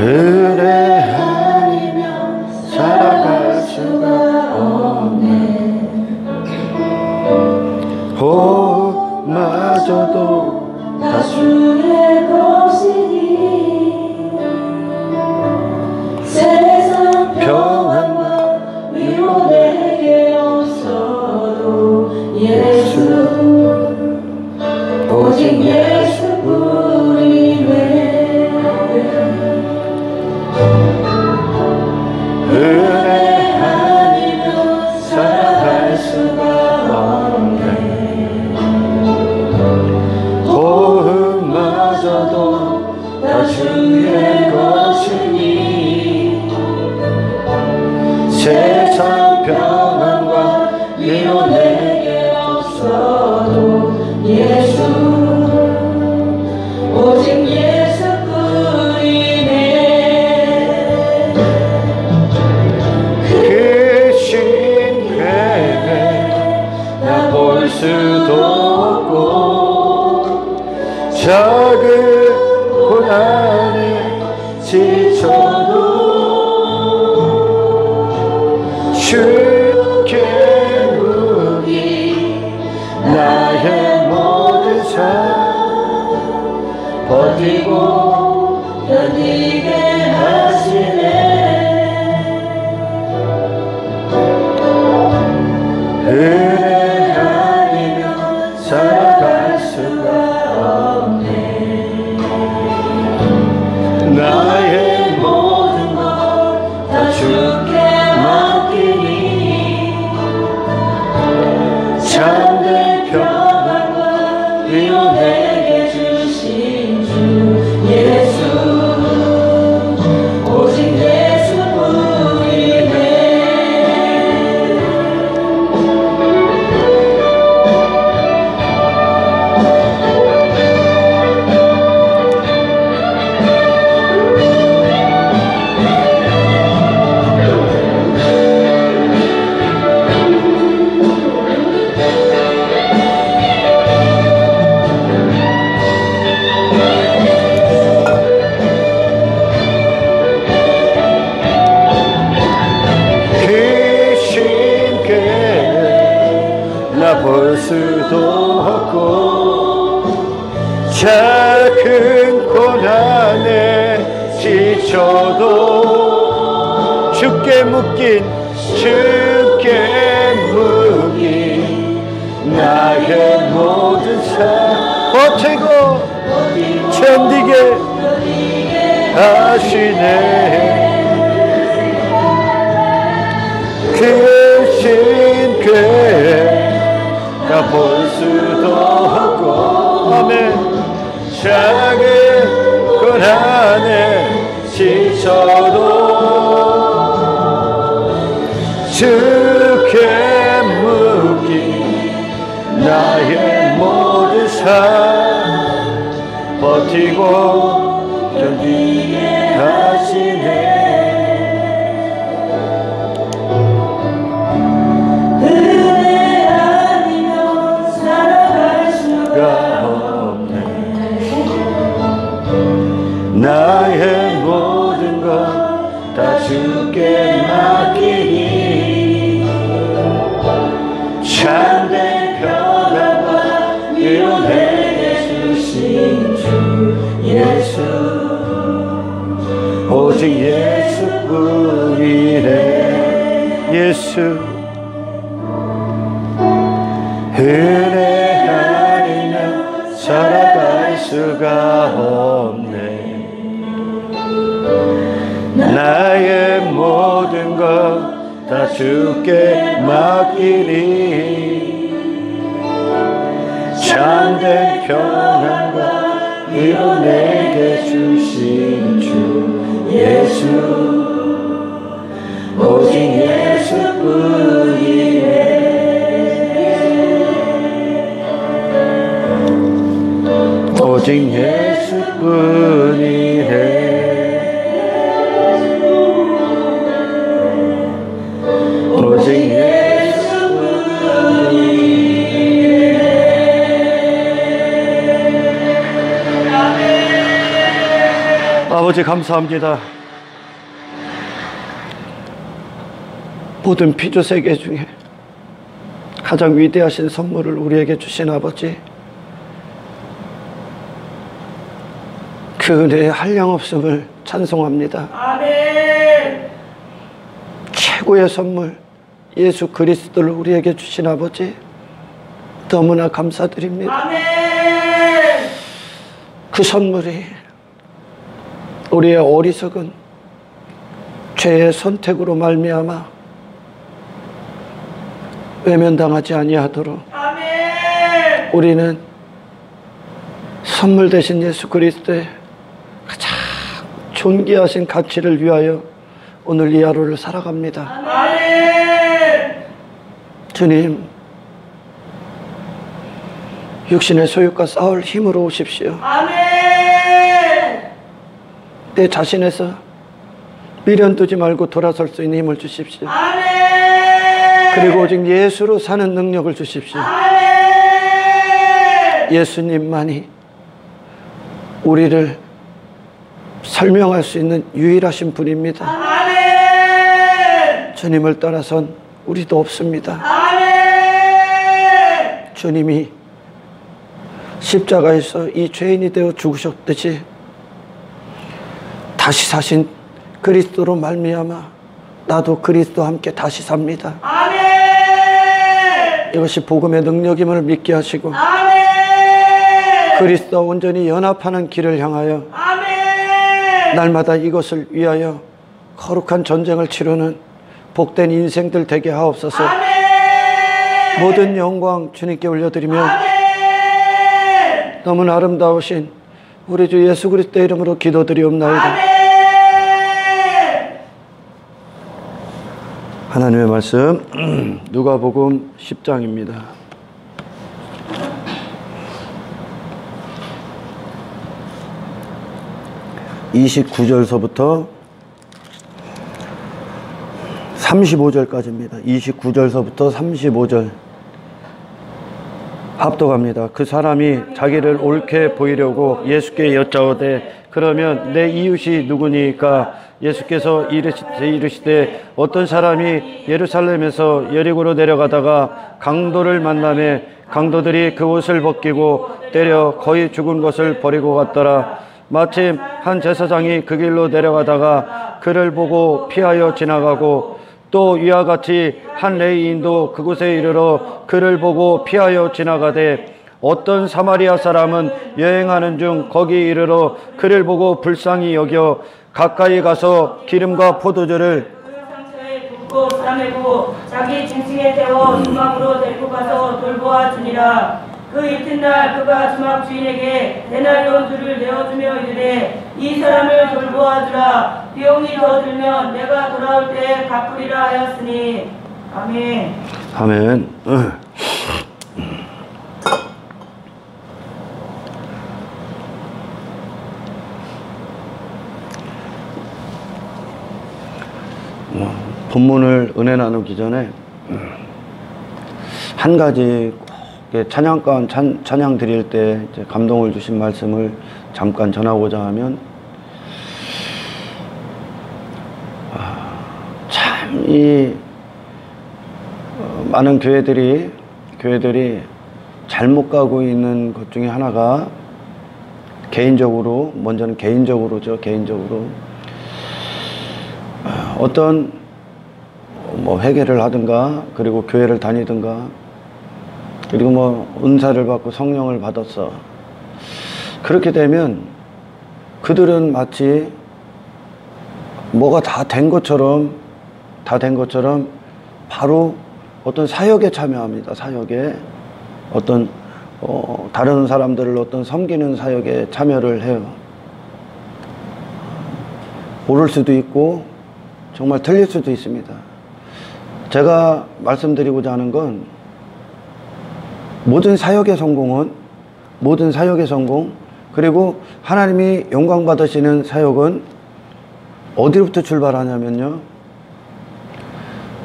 은혜 아니면 살아갈 수가 없네. 호흡마저도 다 주의 것이니 세상 평안과 위로 내게 없어도 예수 오직 예수뿐이네. 은혜 아니면 살아갈 수가 없네. 호흡마저도 다 주의 것이니 세상 평안과 위로 내게 없어도 예수 오직 예수뿐이네. 그 신뢰에 나 볼 수도 없고 작은 고난에 지쳐도 주께 묻기 나의 모든 삶 버티고 견디게 하시네. 은혜 아니면 살아갈 수가 없네. 나의 모든 것 다 주께 맡기니 참된 평안과 위로 내게 주신 주 예수 오직 예수뿐이네. 볼 수도 없고 작은 고난에 지쳐도 주께 묶인 나의 모든 삶 버티고 견디게 하시네. 그 신께 나 볼 수도 없고 아멘. 작은 고난에 지쳐도 주께 묻기 나의 모든 삶 버티고 견디게 하시네. 나의 모든 것 다 주께 맡기니 참된 평안과 위로 내게 주신 주 예수 오직 예수뿐이네. 예수 은혜 아니면 살아갈 수가 없네. 나의 모든 것 다 주께 맡기니 참된 평안과 위로 내게 주신 주 예수 오직 예수뿐이네. 오직 예수뿐이네. 오직 예수뿐이네. 아버지 아버지 감사합니다. 모든 피조 세계 중에 가장 위대하신 선물을 우리에게 주신 아버지, 그 은혜의 한량없음을 찬송합니다. 아멘. 최고의 선물 예수 그리스도를 우리에게 주신 아버지, 너무나 감사드립니다. 아멘. 그 선물이 우리의 어리석은 죄의 선택으로 말미암아 외면당하지 아니하도록 아멘. 우리는 선물 되신 예수 그리스도의 가장 존귀하신 가치를 위하여 오늘 이 하루를 살아갑니다. 아멘. 주님, 육신의 소욕과 싸울 힘으로 오십시오. 아멘. 내 자신에서 미련 두지 말고 돌아설 수 있는 힘을 주십시오. 아멘. 그리고 오직 예수로 사는 능력을 주십시오. 아멘. 예수님만이 우리를 설명할 수 있는 유일하신 분입니다. 아멘. 주님을 떠나선 우리도 없습니다. 아멘. 주님이 십자가에서 이 죄인이 되어 죽으셨듯이 다시 사신 그리스도로 말미암아 나도 그리스도와 함께 다시 삽니다. 아멘. 이것이 복음의 능력임을 믿게 하시고 아멘. 그리스도와 온전히 연합하는 길을 향하여 아멘. 날마다 이것을 위하여 거룩한 전쟁을 치르는 복된 인생들 되게 하옵소서. 아멘. 모든 영광 주님께 올려드리며 아멘. 너무나 아름다우신 우리 주 예수 그리스도의 이름으로 기도드리옵나이다. 아멘. 하나님의 말씀 누가복음 10장입니다. 29절서부터 35절까지입니다. 29절서부터 35절 합독합니다. 그 사람이 자기를 옳게 보이려고 예수께 여짜오되 그러면 내 이웃이 누구니까? 예수께서 이르시되 어떤 사람이 예루살렘에서 여리고로 내려가다가 강도를 만나매 강도들이 그 옷을 벗기고 때려 거의 죽은 것을 버리고 갔더라. 마침 한 제사장이 그 길로 내려가다가 그를 보고 피하여 지나가고 또 이와 같이 한 레위인도 그곳에 이르러 그를 보고 피하여 지나가되 어떤 사마리아 사람은 여행하는 중 거기 이르러 그를 보고 불쌍히 여겨 가까이 가서 기름과 포도주를 그 상처에 붓고 싸매고 자기 짐승에 태워 주막으로 데리고 가서 돌보아 주니라. 그 이튿날 그가 주막 주인에게 데나리온 둘을 내어주며 이르되 이 사람을 돌보아 주라. 비용이 더 들면 내가 돌아올 때 갚으리라 하였으니. 아멘. 아멘. 본문을 은혜 나누기 전에 한 가지 찬양가 찬양 드릴 때 이제 감동을 주신 말씀을 잠깐 전하고자 하면 참 이 많은 교회들이 잘못 가고 있는 것 중에 하나가 먼저는 개인적으로죠. 어떤 회개를 하든가 그리고 교회를 다니든가 그리고 은사를 받고 성령을 받았어. 그렇게 되면 그들은 마치 뭐가 다 된 것처럼 바로 어떤 사역에 참여합니다. 사역에 어떤 다른 사람들을 어떤 섬기는 사역에 참여를 해요. 옳을 수도 있고 정말 틀릴 수도 있습니다. 제가 말씀드리고자 하는 건 모든 사역의 성공 그리고 하나님이 영광 받으시는 사역은 어디로부터 출발하냐면요,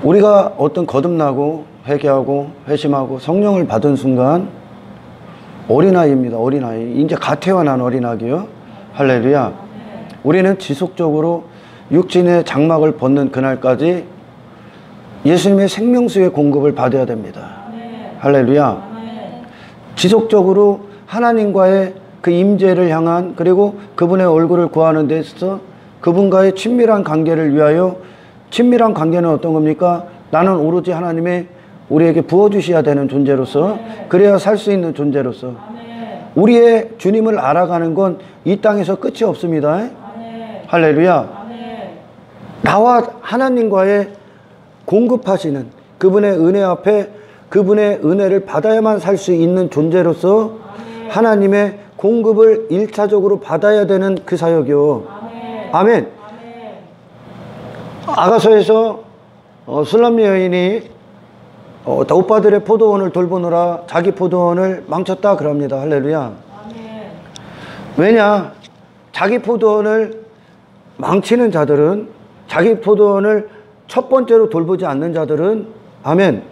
우리가 어떤 거듭나고 회개하고 회심하고 성령을 받은 순간 어린아이입니다. 어린아이. 이제 갓 태어난 어린아기요. 할렐루야. 우리는 지속적으로 육신의 장막을 벗는 그날까지 예수님의 생명수의 공급을 받아야 됩니다. 할렐루야. 지속적으로 하나님과의 그 임재를 향한, 그리고 그분의 얼굴을 구하는 데 있어서 그분과의 친밀한 관계를 위하여, 친밀한 관계는 어떤 겁니까? 나는 오로지 하나님의 우리에게 부어주셔야 되는 존재로서, 그래야 살 수 있는 존재로서 우리의 주님을 알아가는 건 이 땅에서 끝이 없습니다. 할렐루야. 나와 하나님과의 공급하시는 그분의 은혜 앞에 그분의 은혜를 받아야만 살 수 있는 존재로서 하나님의 공급을 1차적으로 받아야 되는 그 사역이요. 아멘. 아가서에서 술람미 여인이 오빠들의 포도원을 돌보느라 자기 포도원을 망쳤다 그럽니다. 할렐루야. 왜냐? 자기 포도원을 망치는 자들은, 자기 포도원을 첫 번째로 돌보지 않는 자들은, 아멘,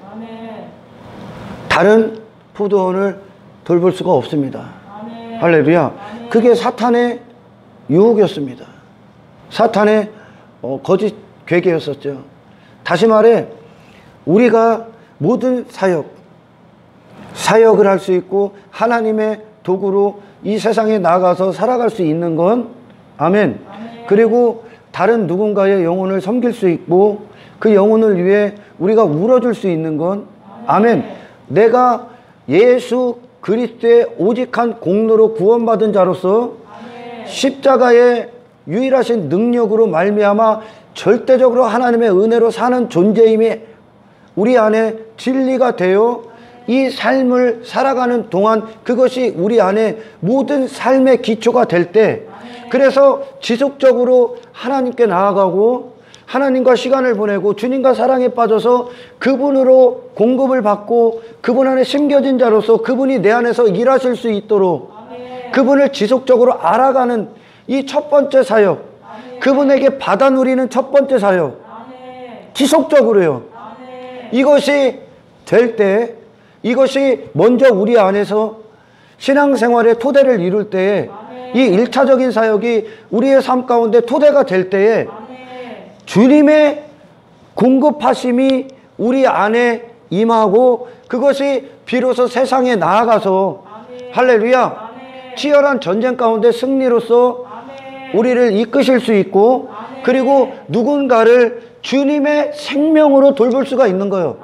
다른 포도원을 돌볼 수가 없습니다. 할렐루야. 그게 사탄의 유혹이었습니다. 사탄의 거짓 괴계였었죠. 다시 말해, 우리가 모든 사역을 할 수 있고 하나님의 도구로 이 세상에 나가서 살아갈 수 있는 건, 아멘, 그리고 다른 누군가의 영혼을 섬길 수 있고 그 영혼을 위해 우리가 울어줄 수 있는 건, 아멘, 내가 예수 그리스도의 오직한 공로로 구원받은 자로서 십자가의 유일하신 능력으로 말미암아 절대적으로 하나님의 은혜로 사는 존재임이 우리 안에 진리가 되어 이 삶을 살아가는 동안 그것이 우리 안에 모든 삶의 기초가 될 때, 그래서 지속적으로 하나님께 나아가고 하나님과 시간을 보내고 주님과 사랑에 빠져서 그분으로 공급을 받고 그분 안에 심겨진 자로서 그분이 내 안에서 일하실 수 있도록 그분을 지속적으로 알아가는 이 첫 번째 사역, 그분에게 받아 누리는 첫 번째 사역, 지속적으로요. 이것이 될 때, 이것이 먼저 우리 안에서 신앙생활의 토대를 이룰 때에, 이 1차적인 사역이 우리의 삶 가운데 토대가 될 때에 주님의 공급하심이 우리 안에 임하고, 그것이 비로소 세상에 나아가서 할렐루야, 치열한 전쟁 가운데 승리로서 우리를 이끄실 수 있고, 그리고 누군가를 주님의 생명으로 돌볼 수가 있는 거예요.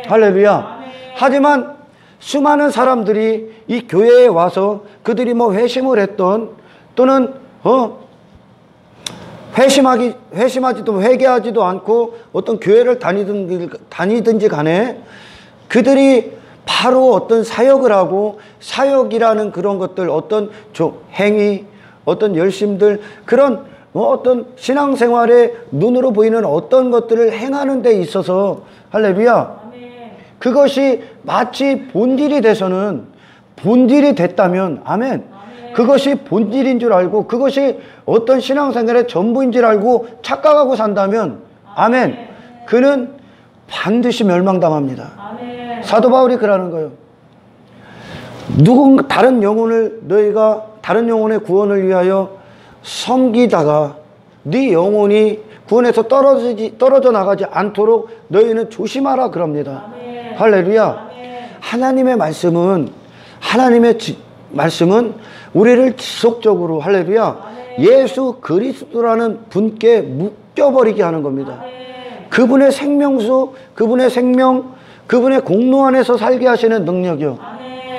할렐루야. 하지만 수많은 사람들이 이 교회에 와서 그들이 뭐 회심을 했던, 또는 회심하지도 회개하지도 않고 어떤 교회를 다니든지 간에 그들이 바로 어떤 사역을 하고, 사역이라는 그런 것들, 어떤 행위, 어떤 열심들, 그런 어떤 신앙생활에 눈으로 보이는 어떤 것들을 행하는 데 있어서, 할렐루야, 그것이 마치 본질이 돼서는, 본질이 됐다면, 아멘, 그것이 본질인 줄 알고 그것이 어떤 신앙생활의 전부인 줄 알고 착각하고 산다면, 아멘, 그는 반드시 멸망당합니다. 사도 바울이 그러는 거예요. 다른 영혼을, 너희가 다른 영혼의 구원을 위하여 섬기다가 네 영혼이 구원에서 떨어져 나가지 않도록 너희는 조심하라 그럽니다. 할렐루야. 하나님의 말씀은, 우리를 지속적으로, 할렐루야, 예수 그리스도라는 분께 묶여버리게 하는 겁니다. 그분의 생명수, 그분의 생명, 그분의 공로 안에서 살게 하시는 능력이요.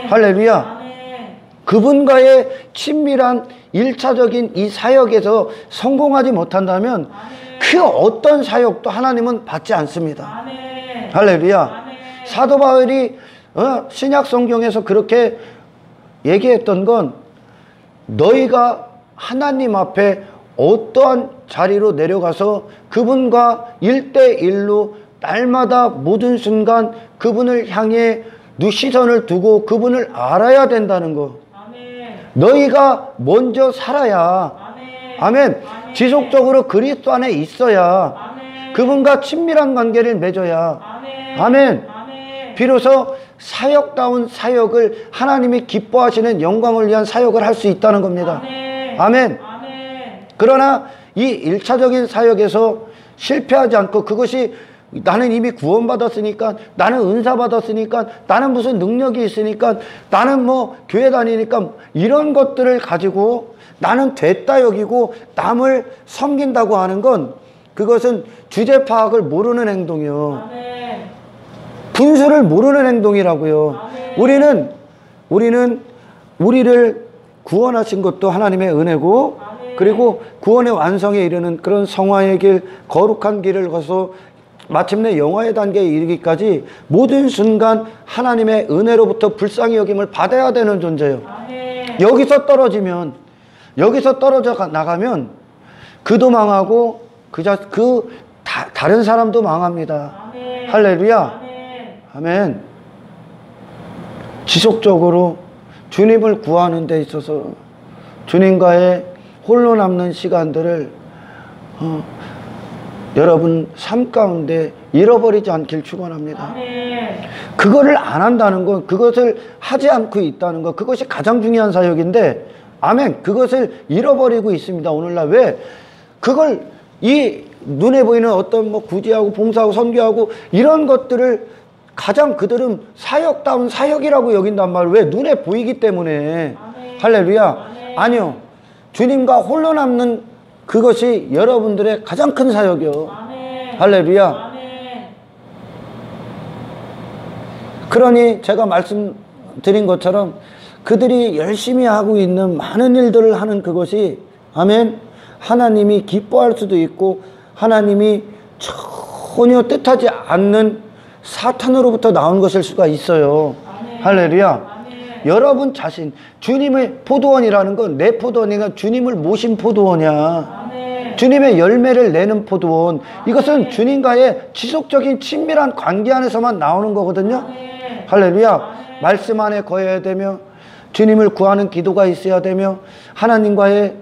할렐루야. 그분과의 친밀한 1차적인 이 사역에서 성공하지 못한다면 그 어떤 사역도 하나님은 받지 않습니다. 할렐루야. 사도 바울이 신약 성경에서 그렇게 얘기했던 건, 너희가 하나님 앞에 어떠한 자리로 내려가서 그분과 1대1로 날마다 모든 순간 그분을 향해 시선을 두고 그분을 알아야 된다는 것. 너희가 먼저 살아야, 아멘, 지속적으로 그리스도 안에 있어야, 그분과 친밀한 관계를 맺어야, 아멘, 비로소 사역다운 사역을, 하나님이 기뻐하시는 영광을 위한 사역을 할 수 있다는 겁니다. 아멘. 그러나 이 1차적인 사역에서 실패하지 않고 그것이 나는 이미 구원받았으니까, 나는 은사 받았으니까, 나는 무슨 능력이 있으니까, 나는 뭐 교회 다니니까 이런 것들을 가지고 나는 됐다 여기고 남을 섬긴다고 하는 건 그것은 주제 파악을 모르는 행동이요. 아멘. 분수를 모르는 행동이라고요. 아멘. 우리는 우리를 구원하신 것도 하나님의 은혜고, 아멘. 그리고 구원의 완성에 이르는 그런 성화의 길, 거룩한 길을 가서 마침내 영화의 단계에 이르기까지 모든 순간 하나님의 은혜로부터 불쌍히 여김을 받아야 되는 존재예요. 아멘. 여기서 떨어져 나가면 그도 망하고 다른 사람도 망합니다. 아멘. 할렐루야. 아멘. 아멘. 지속적으로 주님을 구하는 데 있어서 주님과의 홀로 남는 시간들을 여러분 삶 가운데 잃어버리지 않길 축원합니다. 아멘. 그거를 안 한다는 건, 그것을 하지 않고 있다는 것, 그것이 가장 중요한 사역인데, 아멘, 그것을 잃어버리고 있습니다. 오늘날 왜? 그걸 이 눈에 보이는 어떤 뭐 구제하고 봉사하고 선교하고 이런 것들을 가장 그들은 사역다운 사역이라고 여긴단 말이에요. 왜? 눈에 보이기 때문에. 아멘. 할렐루야. 아멘. 아니요, 주님과 홀로 남는 그것이 여러분들의 가장 큰 사역이요. 아멘. 할렐루야. 아멘. 그러니 제가 말씀드린 것처럼 그들이 열심히 하고 있는 많은 일들을 하는 그것이, 아멘, 하나님이 기뻐할 수도 있고 하나님이 전혀 뜻하지 않는 사탄으로부터 나온 것일 수가 있어요. 아멘. 할렐루야. 아멘. 여러분 자신, 주님의 포도원이라는 건 내 포도원이가 주님을 모신 포도원이야. 아멘. 주님의 열매를 내는 포도원. 이것은 주님과의 지속적인 친밀한 관계 안에서만 나오는 거거든요. 아멘. 할렐루야. 아멘. 말씀 안에 거해야 되며 주님을 구하는 기도가 있어야 되며 하나님과의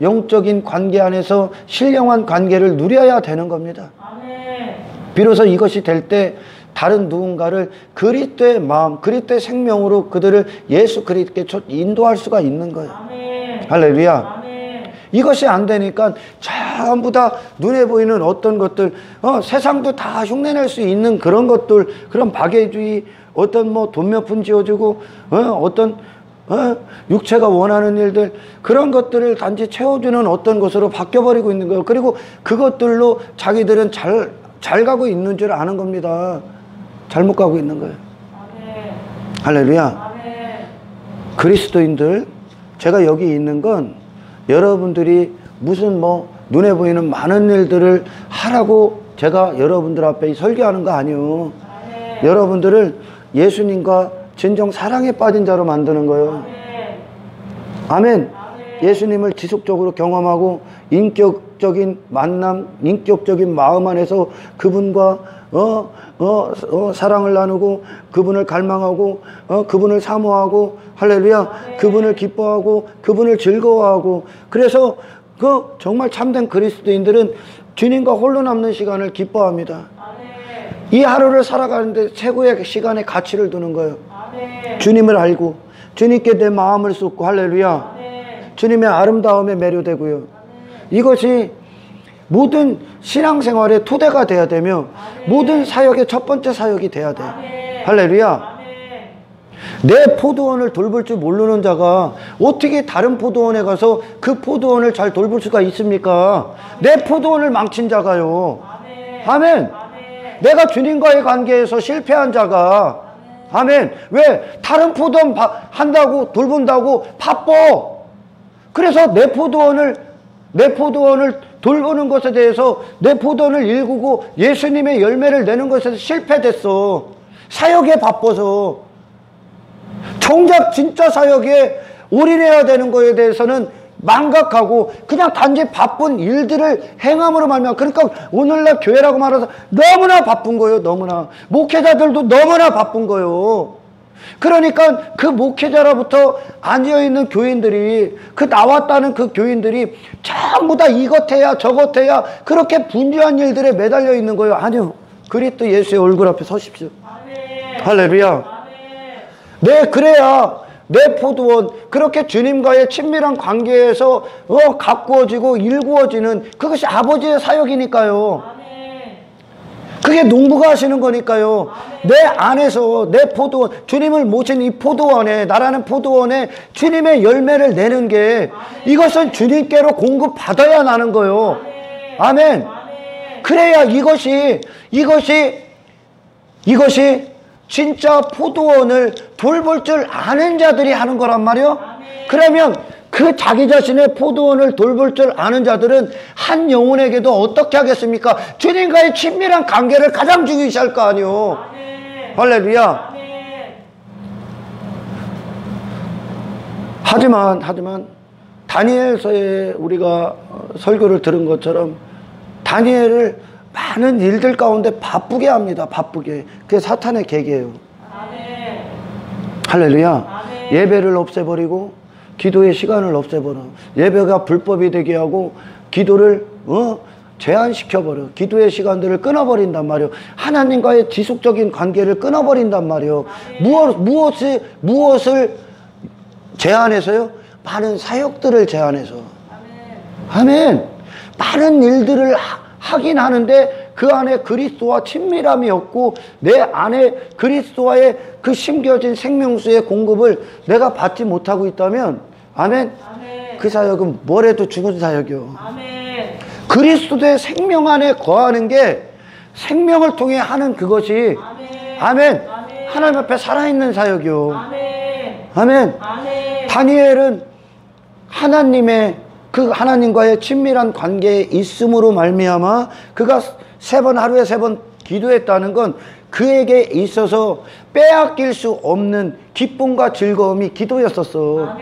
영적인 관계 안에서 신령한 관계를 누려야 되는 겁니다. 아멘. 비로소 이것이 될 때 다른 누군가를 그리스도의 마음, 그리스도의 생명으로 그들을 예수 그리스도께 인도할 수가 있는 거예요. 아멘. 할렐루야. 아멘. 이것이 안 되니까 전부 다 눈에 보이는 어떤 것들, 세상도 다 흉내낼 수 있는 그런 것들, 그런 박애주의, 어떤 뭐 돈 몇 푼 지어주고, 육체가 원하는 일들, 그런 것들을 단지 채워주는 어떤 것으로 바뀌어버리고 있는 거예요. 그리고 그것들로 자기들은 잘 가고 있는 줄 아는 겁니다. 잘못 가고 있는 거예요. 아멘. 할렐루야. 아멘. 그리스도인들, 제가 여기 있는 건 여러분들이 무슨 뭐 눈에 보이는 많은 일들을 하라고 제가 여러분들 앞에 설교하는 거 아니에요. 아멘. 여러분들을 예수님과 진정 사랑에 빠진 자로 만드는 거예요. 아멘. 아멘. 아멘. 예수님을 지속적으로 경험하고 인격적인 만남, 인격적인 마음 안에서 그분과 사랑을 나누고 그분을 갈망하고 그분을 사모하고, 할렐루야. 아멘. 그분을 기뻐하고 그분을 즐거워하고. 그래서 그 정말 참된 그리스도인들은 주님과 홀로 남는 시간을 기뻐합니다. 아멘. 이 하루를 살아가는데 최고의 시간에 가치를 두는 거예요. 아멘. 주님을 알고 주님께 내 마음을 쏟고, 할렐루야. 아멘. 주님의 아름다움에 매료되고요. 이것이 모든 신앙생활의 토대가 돼야 되며 모든 사역의 첫 번째 사역이 돼야 돼. 할렐루야. 아멘. 내 포도원을 돌볼 줄 모르는 자가 어떻게 다른 포도원에 가서 그 포도원을 잘 돌볼 수가 있습니까? 내 포도원을 망친 자가요. 아멘. 아멘. 아멘. 내가 주님과의 관계에서 실패한 자가, 아멘, 왜? 다른 포도원 한다고 돌본다고 바빠. 그래서 내 포도원을 돌보는 것에 대해서, 내 포도원을 일구고 예수님의 열매를 내는 것에서 실패됐어. 사역에 바빠서. 정작 진짜 사역에 올인해야 되는 거에 대해서는 망각하고 그냥 단지 바쁜 일들을 행함으로 말미암아. 그러니까 오늘날 교회라고 말해서 너무나 바쁜 거예요. 너무나. 목회자들도 너무나 바쁜 거예요. 그러니까 그 목회자로부터 앉아있는 교인들이, 그 나왔다는 그 교인들이 전부 다 이것 해야 저것 해야 그렇게 분주한 일들에 매달려 있는 거예요. 아니요. 그리스도 예수의 얼굴 앞에 서십시오. 아멘. 할렐루야. 아멘. 네, 그래야 내 포도원, 그렇게 주님과의 친밀한 관계에서 가꾸어지고 일구어지는 그것이 아버지의 사역이니까요. 그게 농부가 하시는 거니까요. 내 안에서 내 포도원, 주님을 모신 이 포도원에, 나라는 포도원에 주님의 열매를 내는 게, 이것은 주님께로 공급받아야 나는 거예요. 아멘. 그래야 이것이 진짜 포도원을 돌볼 줄 아는 자들이 하는 거란 말이요. 그러면 그 자기 자신의 포도원을 돌볼 줄 아는 자들은 한 영혼에게도 어떻게 하겠습니까? 주님과의 친밀한 관계를 가장 중요시할 거 아니요. 할렐루야. 하지만 다니엘서에 우리가 설교를 들은 것처럼 다니엘을 많은 일들 가운데 바쁘게 합니다. 바쁘게. 그게 사탄의 계계예요. 할렐루야. 예배를 없애버리고 기도의 시간을 없애버려. 예배가 불법이 되게 하고 기도를 제한시켜버려. 기도의 시간들을 끊어버린단 말이에요. 하나님과의 지속적인 관계를 끊어버린단 말이에요. 무엇을 제한해서요? 많은 사역들을 제한해서. 아멘. 많은 일들을 하긴 하는데 그 안에 그리스도와 친밀함이 없고 내 안에 그리스도와의 그 심겨진 생명수의 공급을 내가 받지 못하고 있다면, 아멘. 그 사역은 뭐래도 죽은 사역이요. 그리스도의 생명 안에 거하는 게, 생명을 통해 하는 그것이, 아멘. 하나님 앞에 살아있는 사역이요. 아멘. 다니엘은 하나님과의 친밀한 관계에 있음으로 말미암아 그가 하루에 세 번 기도했다는 건 그에게 있어서 빼앗길 수 없는 기쁨과 즐거움이 기도였었어.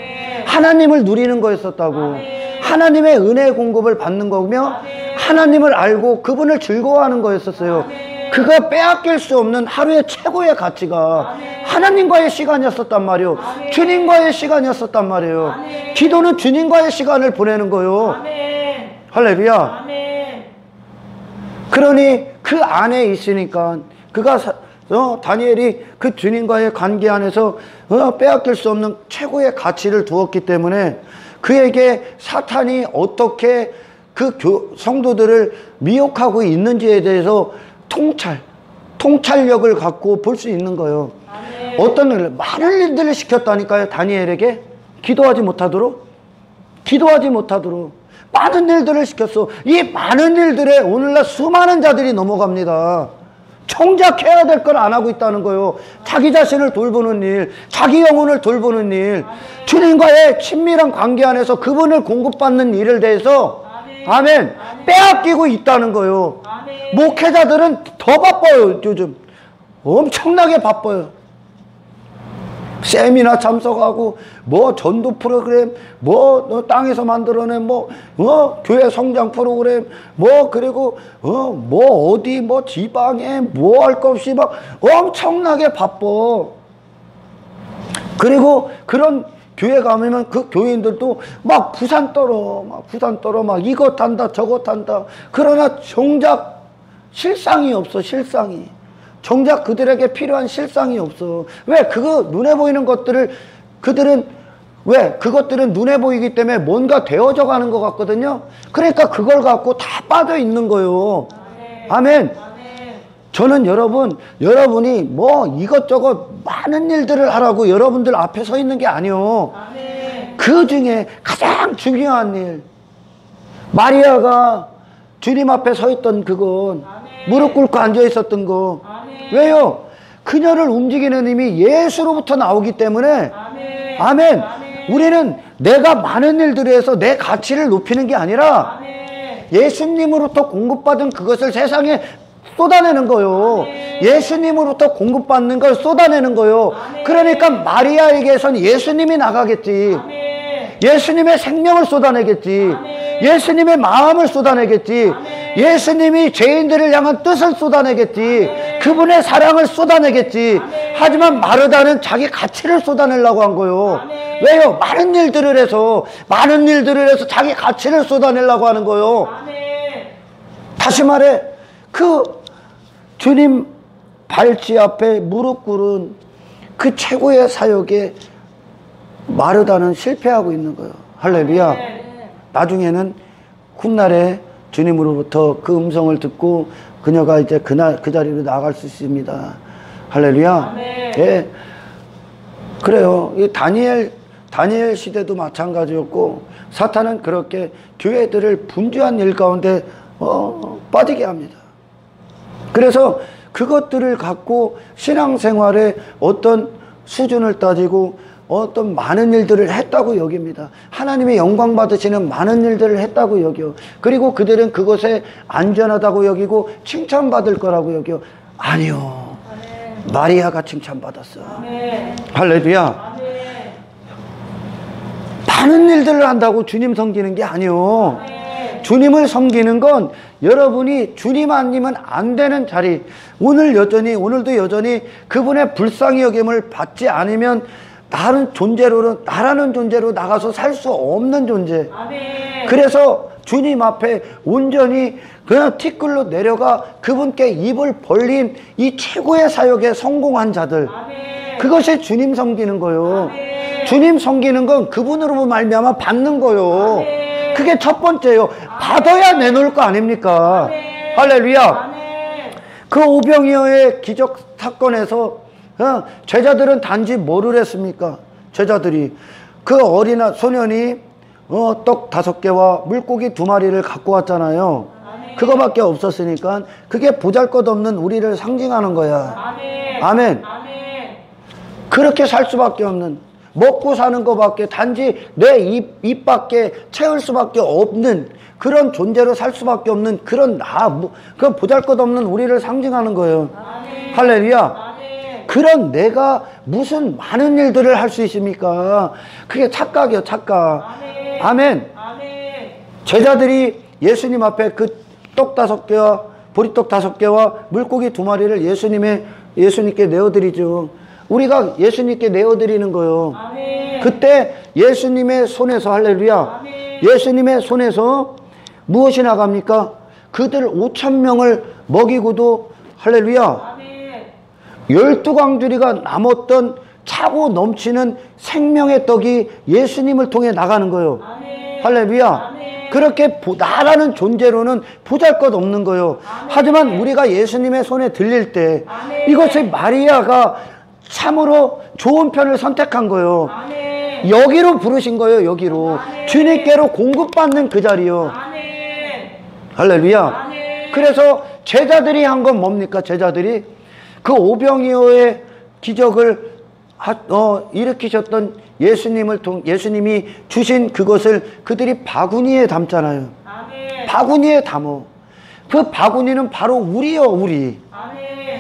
하나님을 누리는 거였었다고. 하나님의 은혜 공급을 받는 거며 하나님을 알고 그분을 즐거워하는 거였었어요. 그가 빼앗길 수 없는 하루의 최고의 가치가 하나님과의 시간이었었단 말이에요. 주님과의 시간이었었단 말이에요. 기도는 주님과의 시간을 보내는 거예요. 할렐루야. 그러니 그 안에 있으니까 다니엘이 그 주님과의 관계 안에서 빼앗길 수 없는 최고의 가치를 두었기 때문에 그에게 사탄이 어떻게 그 성도들을 미혹하고 있는지에 대해서 통찰력을 갖고 볼 수 있는 거예요. 어떤 일을, 많은 일들을 시켰다니까요. 다니엘에게 기도하지 못하도록 많은 일들을 시켰어. 이 많은 일들에 오늘날 수많은 자들이 넘어갑니다. 정작 해야 될 걸 안 하고 있다는 거예요. 자기 자신을 돌보는 일, 자기 영혼을 돌보는 일, 주님과의 친밀한 관계 안에서 그분을 공급받는 일을 대해서, 아멘, 빼앗기고 있다는 거예요. 목회자들은 더 바빠요. 요즘 엄청나게 바빠요. 세미나 참석하고 전도 프로그램, 땅에서 만들어낸 교회 성장 프로그램, 그리고 어디 지방에 할 것 없이 엄청나게 바빠. 그리고 그런 교회 가면 그 교인들도 부산 떨어 이것 한다 저것 한다. 그러나 정작 실상이 없어. 정작 그들에게 필요한 실상이 없어. 왜? 그거 눈에 보이는 것들을 그것들은 눈에 보이기 때문에 뭔가 되어져 가는 것 같거든요. 그러니까 그걸 갖고 다 빠져 있는 거예요. 아멘. 저는 여러분이 이것저것 많은 일들을 하라고 여러분들 앞에 서 있는 게 아니요. 그 중에 가장 중요한 일, 마리아가 주님 앞에 서 있던 그건, 무릎 꿇고 앉아 있었던 거. 왜요? 그녀를 움직이는 힘이 예수로부터 나오기 때문에. 아멘. 우리는 내가 많은 일들을 해서 내 가치를 높이는 게 아니라 예수님으로부터 공급받은 그것을 세상에 쏟아내는 거요. 예수님으로부터 공급받는 걸 쏟아내는 거요. 그러니까 마리아에게선 예수님이 나가겠지. 예수님의 생명을 쏟아내겠지. 예수님의 마음을 쏟아내겠지. 예수님이 죄인들을 향한 뜻을 쏟아내겠지. 그분의 사랑을 쏟아내겠지. 하지만 마르다는 자기 가치를 쏟아내려고 한 거요. 왜요? 많은 일들을 해서 자기 가치를 쏟아내려고 하는 거요. 다시 말해, 그 주님 발치 앞에 무릎 꿇은 그 최고의 사역에 마르다는 실패하고 있는 거예요. 할렐루야. 나중에는 훗날에 주님으로부터 그 음성을 듣고 그녀가 이제 그 자리로 나갈 수 있습니다. 할렐루야. 예. 그래요. 이 다니엘 시대도 마찬가지였고, 사탄은 그렇게 교회들을 분주한 일 가운데 빠지게 합니다. 그래서 그것들을 갖고 신앙생활에 어떤 수준을 따지고 어떤 많은 일들을 했다고 여깁니다. 하나님의 영광 받으시는 많은 일들을 했다고 여겨. 그리고 그들은 그것에 안전하다고 여기고 칭찬받을 거라고 여겨. 아니요. 마리아가 칭찬받았어. 할렐루야. 많은 일들을 한다고 주님 섬기는 게 아니요. 주님을 섬기는 건 여러분이 주님 아니면 안 되는 자리, 오늘도 여전히 그분의 불쌍히 여김을 받지 않으면 나라는 존재로 나가서 살 수 없는 존재. 그래서 주님 앞에 온전히 그냥 티끌로 내려가 그분께 입을 벌린 이 최고의 사역에 성공한 자들, 그것이 주님 섬기는 거요. 주님 섬기는 건 그분으로 말미암아 받는 거요. 그게 첫 번째요. 받아야 내놓을 거 아닙니까? 할렐루야. 그 오병이어의 기적 사건에서 제자들은 단지 뭐를 했습니까? 제자들이 그 소년이 떡 5개와 물고기 2마리를 갖고 왔잖아요. 그거밖에 없었으니까 그게 보잘것없는 우리를 상징하는 거야. 아멘. 그렇게 살 수밖에 없는, 먹고 사는 것밖에, 단지 내 입밖에 채울 수밖에 없는 그런 존재로 살 수밖에 없는 그런 그 보잘것없는 우리를 상징하는 거예요. 할렐루야. 그런 내가 무슨 많은 일들을 할 수 있습니까? 그게 착각이요, 착각. 아멘. 제자들이 예수님 앞에 그 떡 5개와 보리떡 5개와 물고기 2마리를 예수님께 내어드리죠. 우리가 예수님께 내어드리는 거요. 그때 예수님의 손에서, 할렐루야, 예수님의 손에서 무엇이 나갑니까? 그들 5,000명을 먹이고도, 할렐루야, 12광주리가 남았던 차고 넘치는 생명의 떡이 예수님을 통해 나가는 거예요. 할렐루야. 그렇게 나라는 존재로는 보잘것없는 거예요. 하지만 우리가 예수님의 손에 들릴 때 이것이 마리아가 참으로 좋은 편을 선택한 거예요. 여기로 부르신 거예요. 여기로 주님께로 공급받는 그 자리요. 할렐루야. 그래서 제자들이 한 건 뭡니까? 제자들이 그 오병이어의 기적을 일으키셨던 예수님이 주신 그것을 그들이 바구니에 담잖아요. 바구니에 담어. 그 바구니는 바로 우리요, 우리.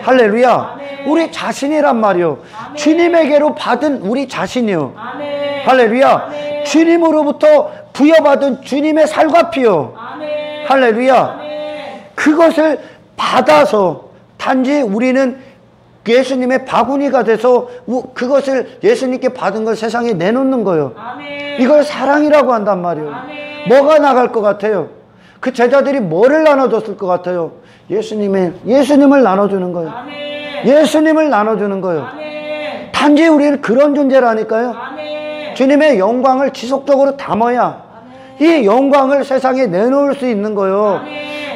할렐루야. 우리 자신이란 말이요. 주님에게로 받은 우리 자신이요. 할렐루야. 주님으로부터 부여받은 주님의 살과 피요. 할렐루야. 그것을 받아서 단지 우리는 예수님의 바구니가 돼서 그것을 예수님께 받은 걸 세상에 내놓는 거예요. 이걸 사랑이라고 한단 말이에요. 뭐가 나갈 것 같아요? 그 제자들이 뭐를 나눠줬을 것 같아요? 예수님을 나눠주는 거예요. 예수님을 나눠주는 거예요. 단지 우리는 그런 존재라니까요. 주님의 영광을 지속적으로 담아야 이 영광을 세상에 내놓을 수 있는 거예요.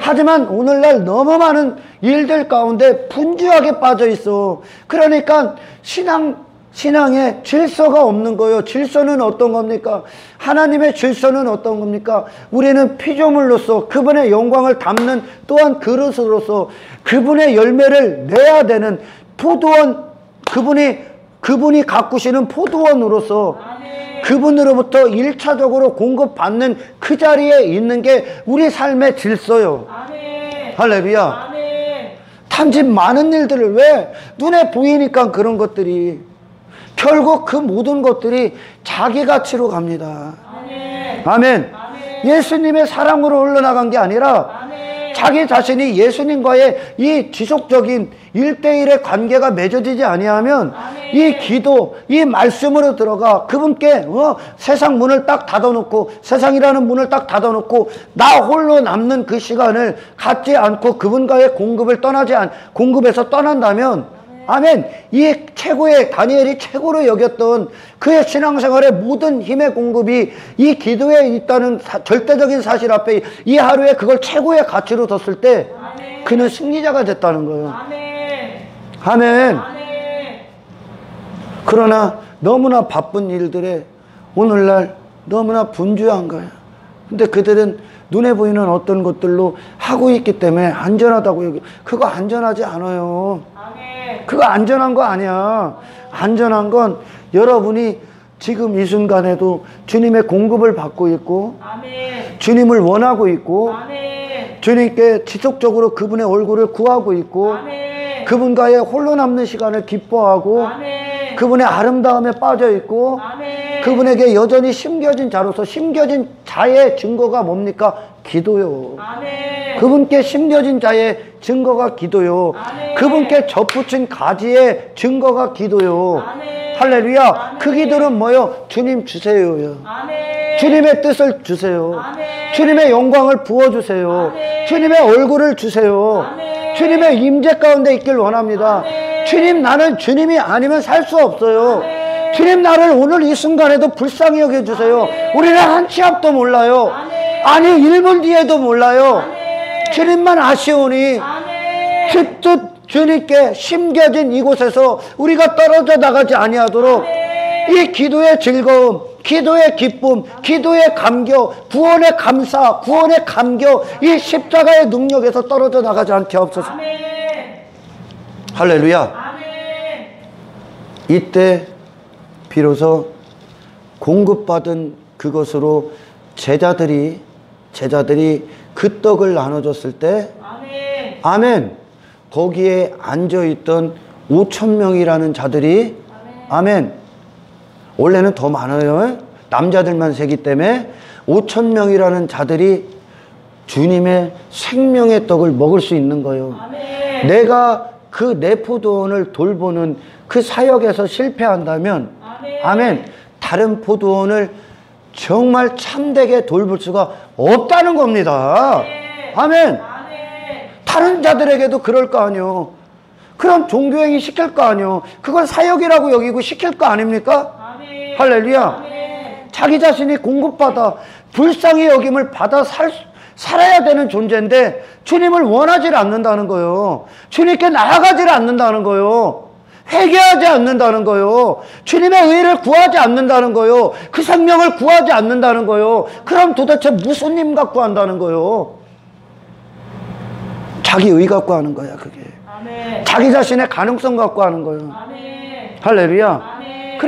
하지만 오늘날 너무 많은 일들 가운데 분주하게 빠져 있어. 그러니까 신앙에 질서가 없는 거예요. 질서는 어떤 겁니까? 하나님의 질서는 어떤 겁니까? 우리는 피조물로서 그분의 영광을 담는 또한 그릇으로서 그분의 열매를 내야 되는 포도원, 그분이 가꾸시는 포도원으로서 그분으로부터 1차적으로 공급받는 그 자리에 있는 게 우리 삶의 질서요. 할렐루야. 단지 많은 일들을 왜 눈에 보이니까 그런 것들이 결국 그 모든 것들이 자기 가치로 갑니다. 아멘. 예수님의 사랑으로 흘러나간 게 아니라 자기 자신이 예수님과의 이 지속적인 1대1의 관계가 맺어지지 아니하면 이 기도, 이 말씀으로 들어가 그분께 세상 문을 딱 닫아놓고, 세상이라는 문을 딱 닫아놓고 나 홀로 남는 그 시간을 갖지 않고 그분과의 공급에서 떠난다면 아멘. 이 최고의, 다니엘이 최고로 여겼던 그의 신앙생활의 모든 힘의 공급이 이 기도에 있다는 절대적인 사실 앞에 이 하루에 그걸 최고의 가치로 뒀을 때 아멘. 그는 승리자가 됐다는 거예요. 아멘. 아멘. 아멘. 그러나 너무나 바쁜 일들에 오늘날 너무나 분주한 거예요. 근데 그들은 눈에 보이는 어떤 것들로 하고 있기 때문에 안전하다고 여기. 그거 안전하지 않아요. 아멘. 그거 안전한 거 아니야. 안전한 건 여러분이 지금 이 순간에도 주님의 공급을 받고 있고 아멘. 주님을 원하고 있고 아멘. 주님께 지속적으로 그분의 얼굴을 구하고 있고 아멘. 그분과의 홀로 남는 시간을 기뻐하고 아멘. 그분의 아름다움에 빠져 있고 아멘. 그분에게 여전히 심겨진 자로서, 심겨진 자의 증거가 뭡니까? 기도요. 아멘. 그분께 심겨진 자의 증거가 기도요. 아멘. 그분께 접붙인 가지의 증거가 기도요. 아멘. 할렐루야. 아멘. 그 기도는 뭐요? 주님 주세요요. 아멘. 주님의 뜻을 주세요. 아멘. 주님의 영광을 부어주세요. 아멘. 주님의 얼굴을 주세요. 아멘. 주님의 임재 가운데 있길 원합니다. 아멘. 주님, 나는 주님이 아니면 살 수 없어요. 아멘. 주님, 나를 오늘 이 순간에도 불쌍히 여겨주세요. 아멘. 우리는 한 치 앞도 몰라요. 아멘. 아니 1분 뒤에도 몰라요. 아멘. 주님만 아시오니 아멘. 주뜻 주님께 심겨진 이곳에서 우리가 떨어져 나가지 아니하도록 아멘. 이 기도의 즐거움, 기도의 기쁨, 기도의 감격, 구원의 감사, 구원의 감격, 이 십자가의 능력에서 떨어져 나가지 않게 하옵소서. 아멘. 할렐루야. 아멘. 이때 비로소 공급받은 그것으로 제자들이 그 떡을 나눠줬을 때 아멘. 아멘. 거기에 앉아있던 5,000명이라는 자들이 아멘. 원래는 더 많아요. 남자들만 세기 때문에 5,000명이라는 자들이 주님의 생명의 떡을 먹을 수 있는 거예요. 아멘. 내가 그 내 포도원을 돌보는 그 사역에서 실패한다면 아멘. 아멘. 다른 포도원을 정말 참되게 돌볼 수가 없다는 겁니다. 아멘. 아멘. 다른 자들에게도 그럴 거 아니요. 그럼 종교행위 시킬 거 아니요. 그걸 사역이라고 여기고 시킬 거 아닙니까? 아멘. 할렐루야. 아멘. 자기 자신이 공급받아 불쌍히 여김을 받아 살아야 되는 존재인데 주님을 원하지 않는다는 거예요. 주님께 나아가지 않는다는 거예요. 회개하지 않는다는 거예요. 주님의 의를 구하지 않는다는 거예요. 그 생명을 구하지 않는다는 거예요. 그럼 도대체 무슨 힘 갖고 한다는 거예요? 자기 의 갖고 하는 거야, 그게. 아멘. 자기 자신의 가능성 갖고 하는 거예요. 아멘. 할렐루야. 아멘.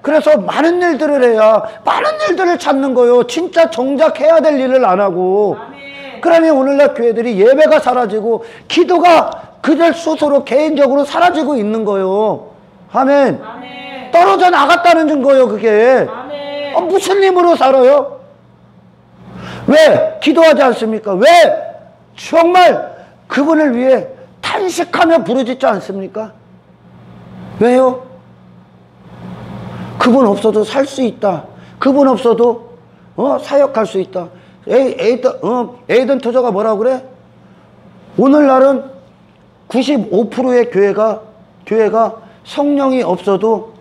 그래서 많은 일들을 해야 많은 일들을 찾는 거예요. 진짜 정작 해야 될 일을 안 하고. 아멘. 그러면 오늘날 교회들이 예배가 사라지고 기도가 그들 스스로 개인적으로 사라지고 있는 거예요. 아멘. 아멘. 떨어져 나갔다는 증거예요, 그게. 아멘. 무슨 힘으로 살아요? 왜 기도하지 않습니까? 왜 정말 그분을 위해 탄식하며 부르짖지 않습니까? 왜요? 그분 없어도 살 수 있다. 그분 없어도 사역할 수 있다. 에이든 토저가 뭐라고 그래? 오늘날은 95%의 교회가 성령이 없어도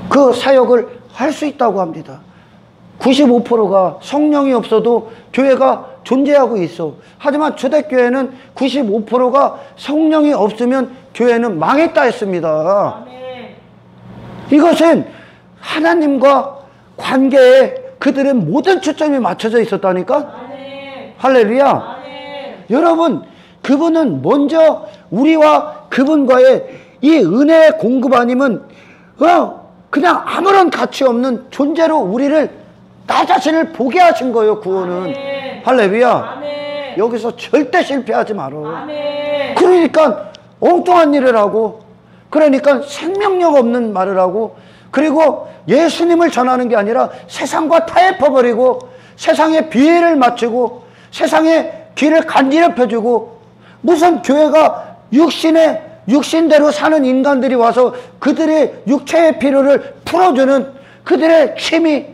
그 사역을 할 수 있다고 합니다. 95%가 성령이 없어도 교회가 존재하고 있어. 하지만 초대교회는 95%가 성령이 없으면 교회는 망했다 했습니다. 아멘. 이것은 하나님과 관계에 그들의 모든 초점이 맞춰져 있었다니까? 아멘. 할렐루야. 아멘. 여러분, 그분은 먼저 우리와 그분과의 이 은혜의 공급 아니면 그냥 아무런 가치 없는 존재로 우리를, 나 자신을 보게 하신 거예요, 구원은. 아멘. 할렐루야. 아멘. 여기서 절대 실패하지 말어. 아멘. 그러니까 엉뚱한 일을 하고, 그러니까 생명력 없는 말을 하고, 그리고 예수님을 전하는 게 아니라 세상과 타협해버리고 세상에 비애를 맞추고 세상에 귀를 간지럽혀주고, 무슨 교회가 육신대로 사는 인간들이 와서 그들의 육체의 필요를 풀어주는 그들의 취미,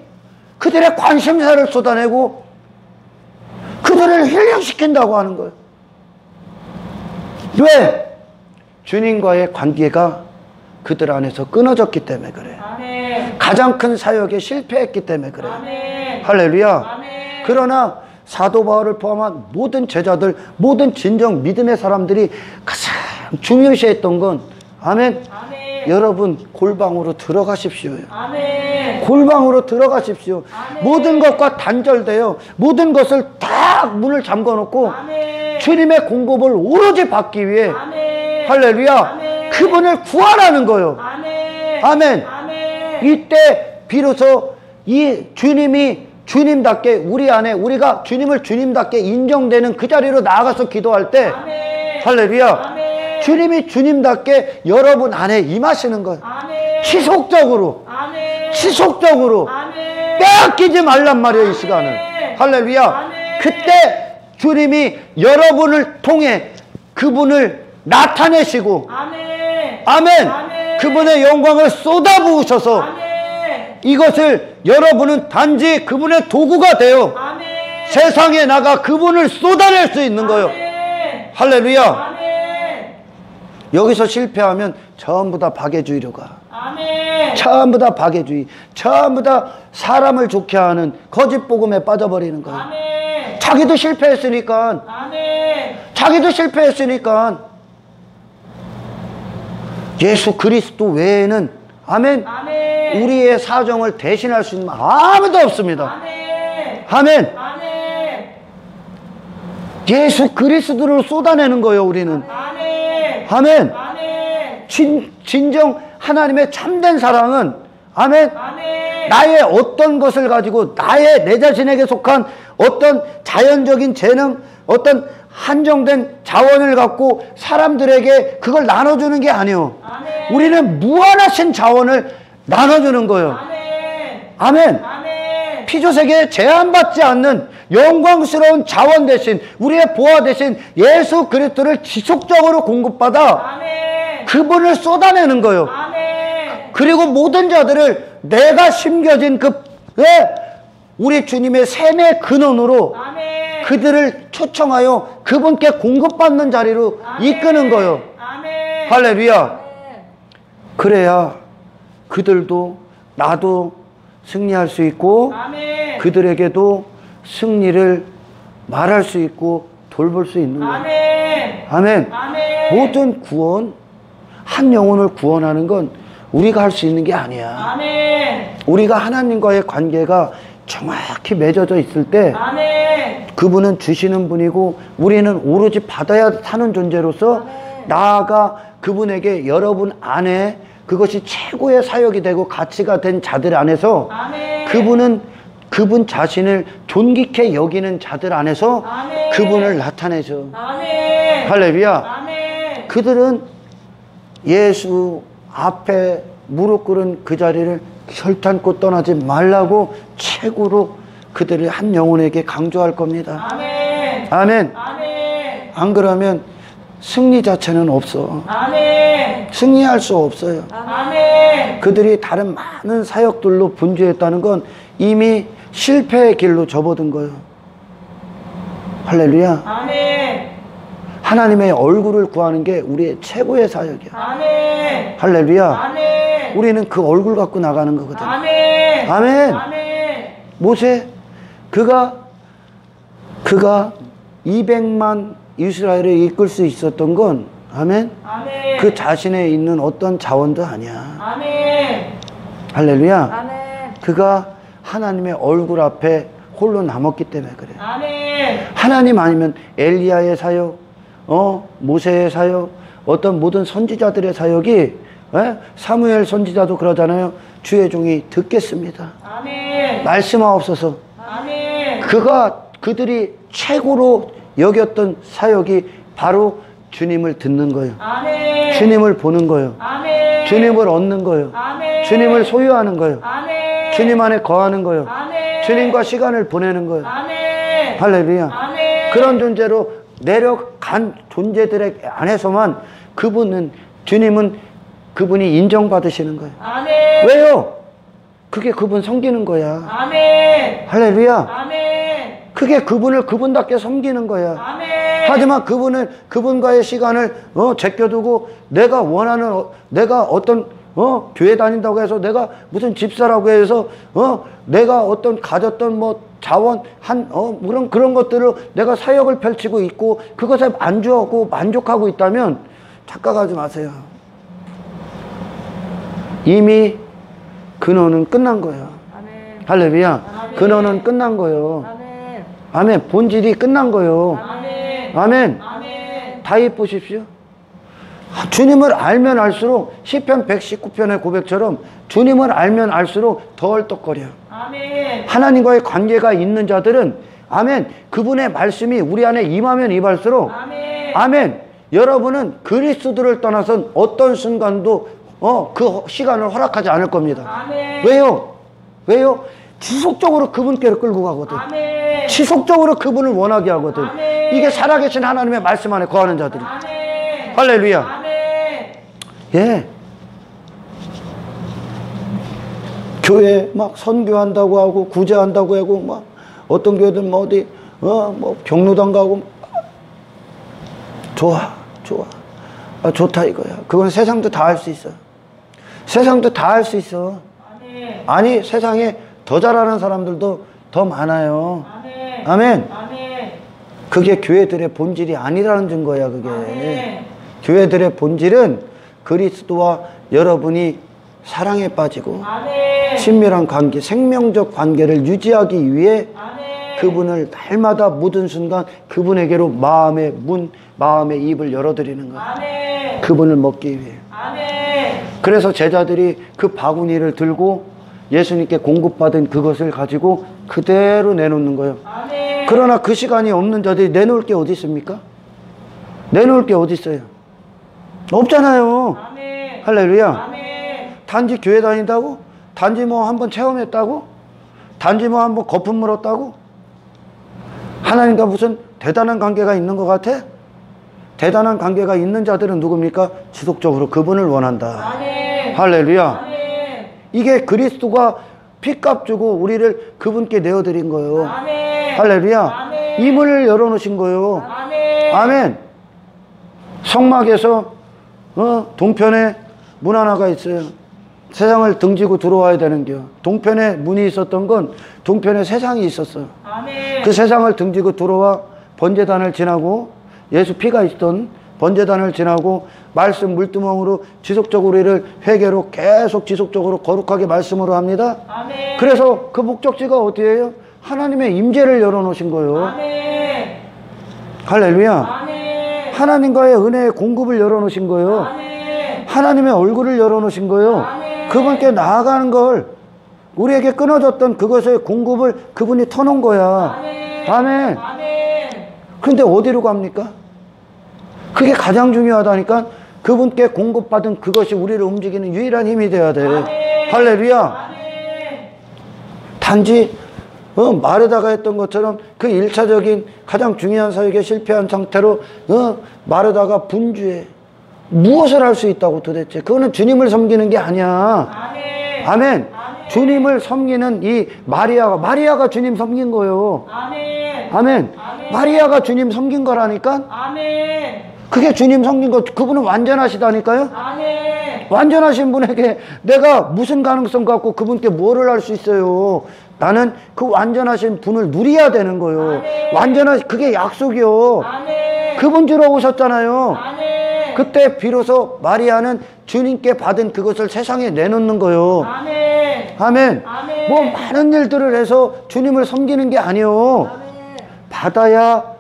그들의 관심사를 쏟아내고 그들을 힐링시킨다고 하는 거예요. 왜? 주님과의 관계가 그들 안에서 끊어졌기 때문에 그래요. 아멘. 가장 큰 사역에 실패했기 때문에 그래요. 아멘. 할렐루야. 아멘. 그러나 사도 바울을 포함한 모든 제자들, 모든 진정 믿음의 사람들이 가장 중요시했던 건 아멘. 아멘. 여러분 골방으로 들어가십시오. 아멘. 골방으로 들어가십시오. 아멘. 모든 것과 단절되어 모든 것을 다 문을 잠궈놓고 아멘. 주님의 공급을 오로지 받기 위해 아멘. 할렐루야. 아멘. 그분을 구하라는 거예요. 아멘. 아멘. 아멘. 이때 비로소 이 주님이 주님답게 우리 안에 우리가 주님을 주님답게 인정되는 그 자리로 나아가서 기도할 때 아멘. 할렐루야. 아멘. 주님이 주님답게 여러분 안에 임하시는 거예요. 아멘. 지속적으로 아멘. 지속적으로 아멘. 빼앗기지 말란 말이에요. 이 시간을. 할렐루야. 아멘. 그때 주님이 여러분을 통해 그분을 나타내시고 아멘. 아멘. 아멘. 그분의 영광을 쏟아부으셔서 아멘. 이것을 여러분은 단지 그분의 도구가 되어 아멘. 세상에 나가 그분을 쏟아낼 수 있는 거예요. 아멘. 할렐루야. 아멘. 여기서 실패하면 전부 다 박애주의로 가. 아멘. 전부 다 박애주의. 전부 다 사람을 좋게 하는 거짓 복음에 빠져버리는 거예요. 아멘. 자기도 실패했으니까. 아멘. 자기도 실패했으니까. 예수 그리스도 외에는 아멘. 아멘. 우리의 사정을 대신할 수 있는 아무도 없습니다. 아멘. 아멘. 아멘. 예수 그리스도를 쏟아내는 거예요. 우리는. 아멘. 아멘. 아멘. 진정 하나님의 참된 사랑은 아멘. 아멘. 나의 어떤 것을 가지고 내 자신에게 속한 어떤 자연적인 재능, 어떤 한정된 자원을 갖고 사람들에게 그걸 나눠주는 게 아니에요. 아멘. 우리는 무한하신 자원을 나눠주는 거예요. 아멘. 아멘. 아멘. 피조세계에 제한받지 않는 영광스러운 자원 대신 우리의 보화 대신 예수 그리스도를 지속적으로 공급받아 아멘. 그분을 쏟아내는 거예요. 아멘. 그리고 모든 자들을 내가 심겨진 우리 주님의 샘의 근원으로 아멘. 그들을 초청하여 그분께 공급받는 자리로 아멘. 이끄는 거예요. 아멘. 할렐루야. 그래야 그들도 나도 승리할 수 있고 아멘. 그들에게도 승리를 말할 수 있고 돌볼 수 있는 거예요. 아멘. 아멘. 아멘. 모든 구원, 한 영혼을 구원하는 건 우리가 할 수 있는 게 아니야. 아멘. 우리가 하나님과의 관계가 정확히 맺어져 있을 때 아멘. 그분은 주시는 분이고 우리는 오로지 받아야 사는 존재로서 나아가 그분에게 여러분 안에 그것이 최고의 사역이 되고 가치가 된 자들 안에서 아멘. 그분 자신을 존귀케 여기는 자들 안에서 아멘. 그분을 나타내죠. 아멘. 할렐루야. 아멘. 그들은 예수 앞에 무릎 꿇은 그 자리를 결단코 떠나지 말라고 최고로 그들을 한 영혼에게 강조할 겁니다. 아멘. 아멘. 아멘. 안 그러면 승리 자체는 없어. 아멘. 승리할 수 없어요. 아멘. 그들이 다른 많은 사역들로 분주했다는 건 이미 실패의 길로 접어든 거예요. 할렐루야. 아멘. 하나님의 얼굴을 구하는 게 우리의 최고의 사역이야. 아멘. 할렐루야. 아멘. 우리는 그 얼굴 갖고 나가는 거거든. 아멘. 아멘. 아멘. 모세 그가 200만 이스라엘을 이끌 수 있었던 건 아멘. 아멘. 그 자신에 있는 어떤 자원도 아니야. 아멘. 할렐루야. 아멘. 그가 하나님의 얼굴 앞에 홀로 남았기 때문에 그래. 아멘. 하나님 아니면 엘리야의 사역, 모세의 사역, 어떤 모든 선지자들의 사역이 사무엘 선지자도 그러잖아요. 주의 종이 듣겠습니다. 아멘. 말씀하옵소서. 아멘. 그들이 최고로 여겼던 사역이 바로 주님을 듣는 거예요. 아멘. 주님을 보는 거예요. 아멘. 주님을 얻는 거예요. 아멘. 주님을 소유하는 거예요. 아멘. 주님 안에 거하는 거예요. 아멘. 주님과 시간을 보내는 거예요. 아멘. 할렐루야. 아멘. 그런 존재로 내려간 존재들의 안에서만 주님은 그분이 인정받으시는 거예요. 아멘. 왜요? 그게 그분 섬기는 거야. 아멘. 할렐루야. 아멘. 그게 그분을 그분답게 섬기는 거야. 아멘. 하지만 그분과의 시간을 제껴두고 내가 원하는 내가 어떤 교회 다닌다고 해서 내가 무슨 집사라고 해서 내가 어떤 가졌던 뭐 자원 그런 것들을 내가 사역을 펼치고 있고 그것에 안주하고 만족하고 있다면 착각하지 마세요. 이미 근원은 끝난 거예요. 아멘. 할렐루야. 아멘. 근원은 끝난 거예요. 아멘. 아멘. 본질이 끝난 거예요. 아멘. 아멘. 아멘. 다윗 보십시오. 주님을 알면 알수록 시편 119편의 고백처럼 주님을 알면 알수록 더 얼떡거려. 아멘. 하나님과의 관계가 있는 자들은 아멘. 그분의 말씀이 우리 안에 임하면 임할수록 아멘. 아멘. 여러분은 그리스도를 떠나선 어떤 순간도 그 시간을 허락하지 않을 겁니다. 아멘. 왜요? 왜요? 지속적으로 그분께로 끌고 가거든. 아멘. 지속적으로 그분을 원하게 하거든. 아멘. 이게 살아계신 하나님의 말씀 안에 거하는 자들이. 아멘. 할렐루야. 아멘. 예. 교회 막 선교한다고 하고 구제한다고 하고 막 어떤 교회들 뭐 어디 뭐 경로당 가고 좋아 좋다 이거야. 그건 세상도 다 할 수 있어. 세상도 다 할 수 있어. 아멘. 아니 세상에 더 잘하는 사람들도 더 많아요. 아멘. 아멘. 아멘. 그게 교회들의 본질이 아니라는 증거야. 그게 아멘. 교회들의 본질은 그리스도와 여러분이 사랑에 빠지고 아멘. 친밀한 관계, 생명적 관계를 유지하기 위해 아멘. 그분을 날마다 모든 순간 그분에게로 마음의 입을 열어드리는 거야. 아멘. 그분을 먹기 위해. 아멘. 그래서 제자들이 그 바구니를 들고 예수님께 공급받은 그것을 가지고 그대로 내놓는 거예요. 아멘. 그러나 그 시간이 없는 자들이 내놓을 게 어디 있습니까? 내놓을 게 어디 있어요? 없잖아요. 아멘. 할렐루야. 아멘. 단지 교회 다닌다고? 단지 뭐 한번 체험했다고? 단지 뭐 한번 거품 물었다고? 하나님과 무슨 대단한 관계가 있는 것 같아? 대단한 관계가 있는 자들은 누굽니까? 지속적으로 그분을 원한다. 아멘. 할렐루야. 아멘. 이게 그리스도가 피값 주고 우리를 그분께 내어드린 거예요. 아멘. 할렐루야. 아멘. 이 문을 열어놓으신 거예요. 아멘. 아멘. 성막에서 동편에 문 하나가 있어요. 세상을 등지고 들어와야 되는겨. 동편에 문이 있었던 건 동편에 세상이 있었어. 아멘. 그 세상을 등지고 들어와 번제단을 지나고 예수 피가 있던 번제단을 지나고 말씀 물두멍으로 지속적으로 우리를 회개로 계속 지속적으로 거룩하게 말씀으로 합니다. 아멘. 그래서 그 목적지가 어디예요? 하나님의 임재를 열어놓으신 거예요. 아멘. 할렐루야. 아멘. 하나님과의 은혜의 공급을 열어놓으신 거예요. 아멘. 하나님의 얼굴을 열어놓으신 거예요. 아멘. 그분께 나아가는 걸 우리에게 끊어졌던 그것의 공급을 그분이 터놓은 거야. 아멘. 아멘. 아멘. 그런데 어디로 갑니까? 그게 가장 중요하다니까. 그분께 공급받은 그것이 우리를 움직이는 유일한 힘이 되어야 돼. 아멘. 할렐루야. 아멘. 단지 마르다가 했던 것처럼 그 1차적인 가장 중요한 사역에 실패한 상태로 마르다가 분주해. 무엇을 할 수 있다고 도대체? 그거는 주님을 섬기는 게 아니야. 아멘. 아멘. 아멘. 주님을 섬기는 이 마리아가 주님 섬긴 거예요. 아멘. 아멘. 아멘. 마리아가 주님 섬긴 거라니까. 아멘. 그게 주님 섬긴 거. 그분은 완전하시다니까요. 아멘. 완전하신 분에게 내가 무슨 가능성 갖고 그분께 뭐를 할 수 있어요? 나는 그 완전하신 분을 누려야 되는 거예요. 아멘. 그게 약속이요. 아멘. 그분 주러 오셨잖아요. 아멘. 그때 비로소 마리아는 주님께 받은 그것을 세상에 내놓는 거예요. 아멘. 아멘. 아멘. 뭐 많은 일들을 해서 주님을 섬기는 게 아니요. 아멘. 받아야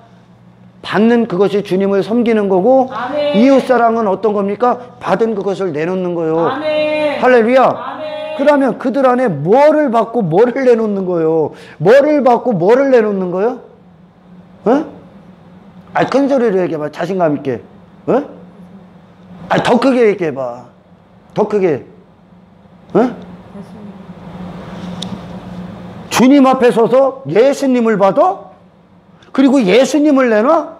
받는 그것이 주님을 섬기는 거고, 아멘. 이웃사랑은 어떤 겁니까? 받은 그것을 내놓는 거예요. 아멘. 할렐루야. 아멘. 그러면 그들 안에 뭐를 받고 뭐를 내놓는 거예요? 뭐를 받고 뭐를 내놓는 거예요? 큰 소리로 얘기해봐. 자신감 있게. 더 크게 얘기해봐. 더 크게. 주님 앞에 서서 예수님을 받아? 그리고 예수님을 내놔?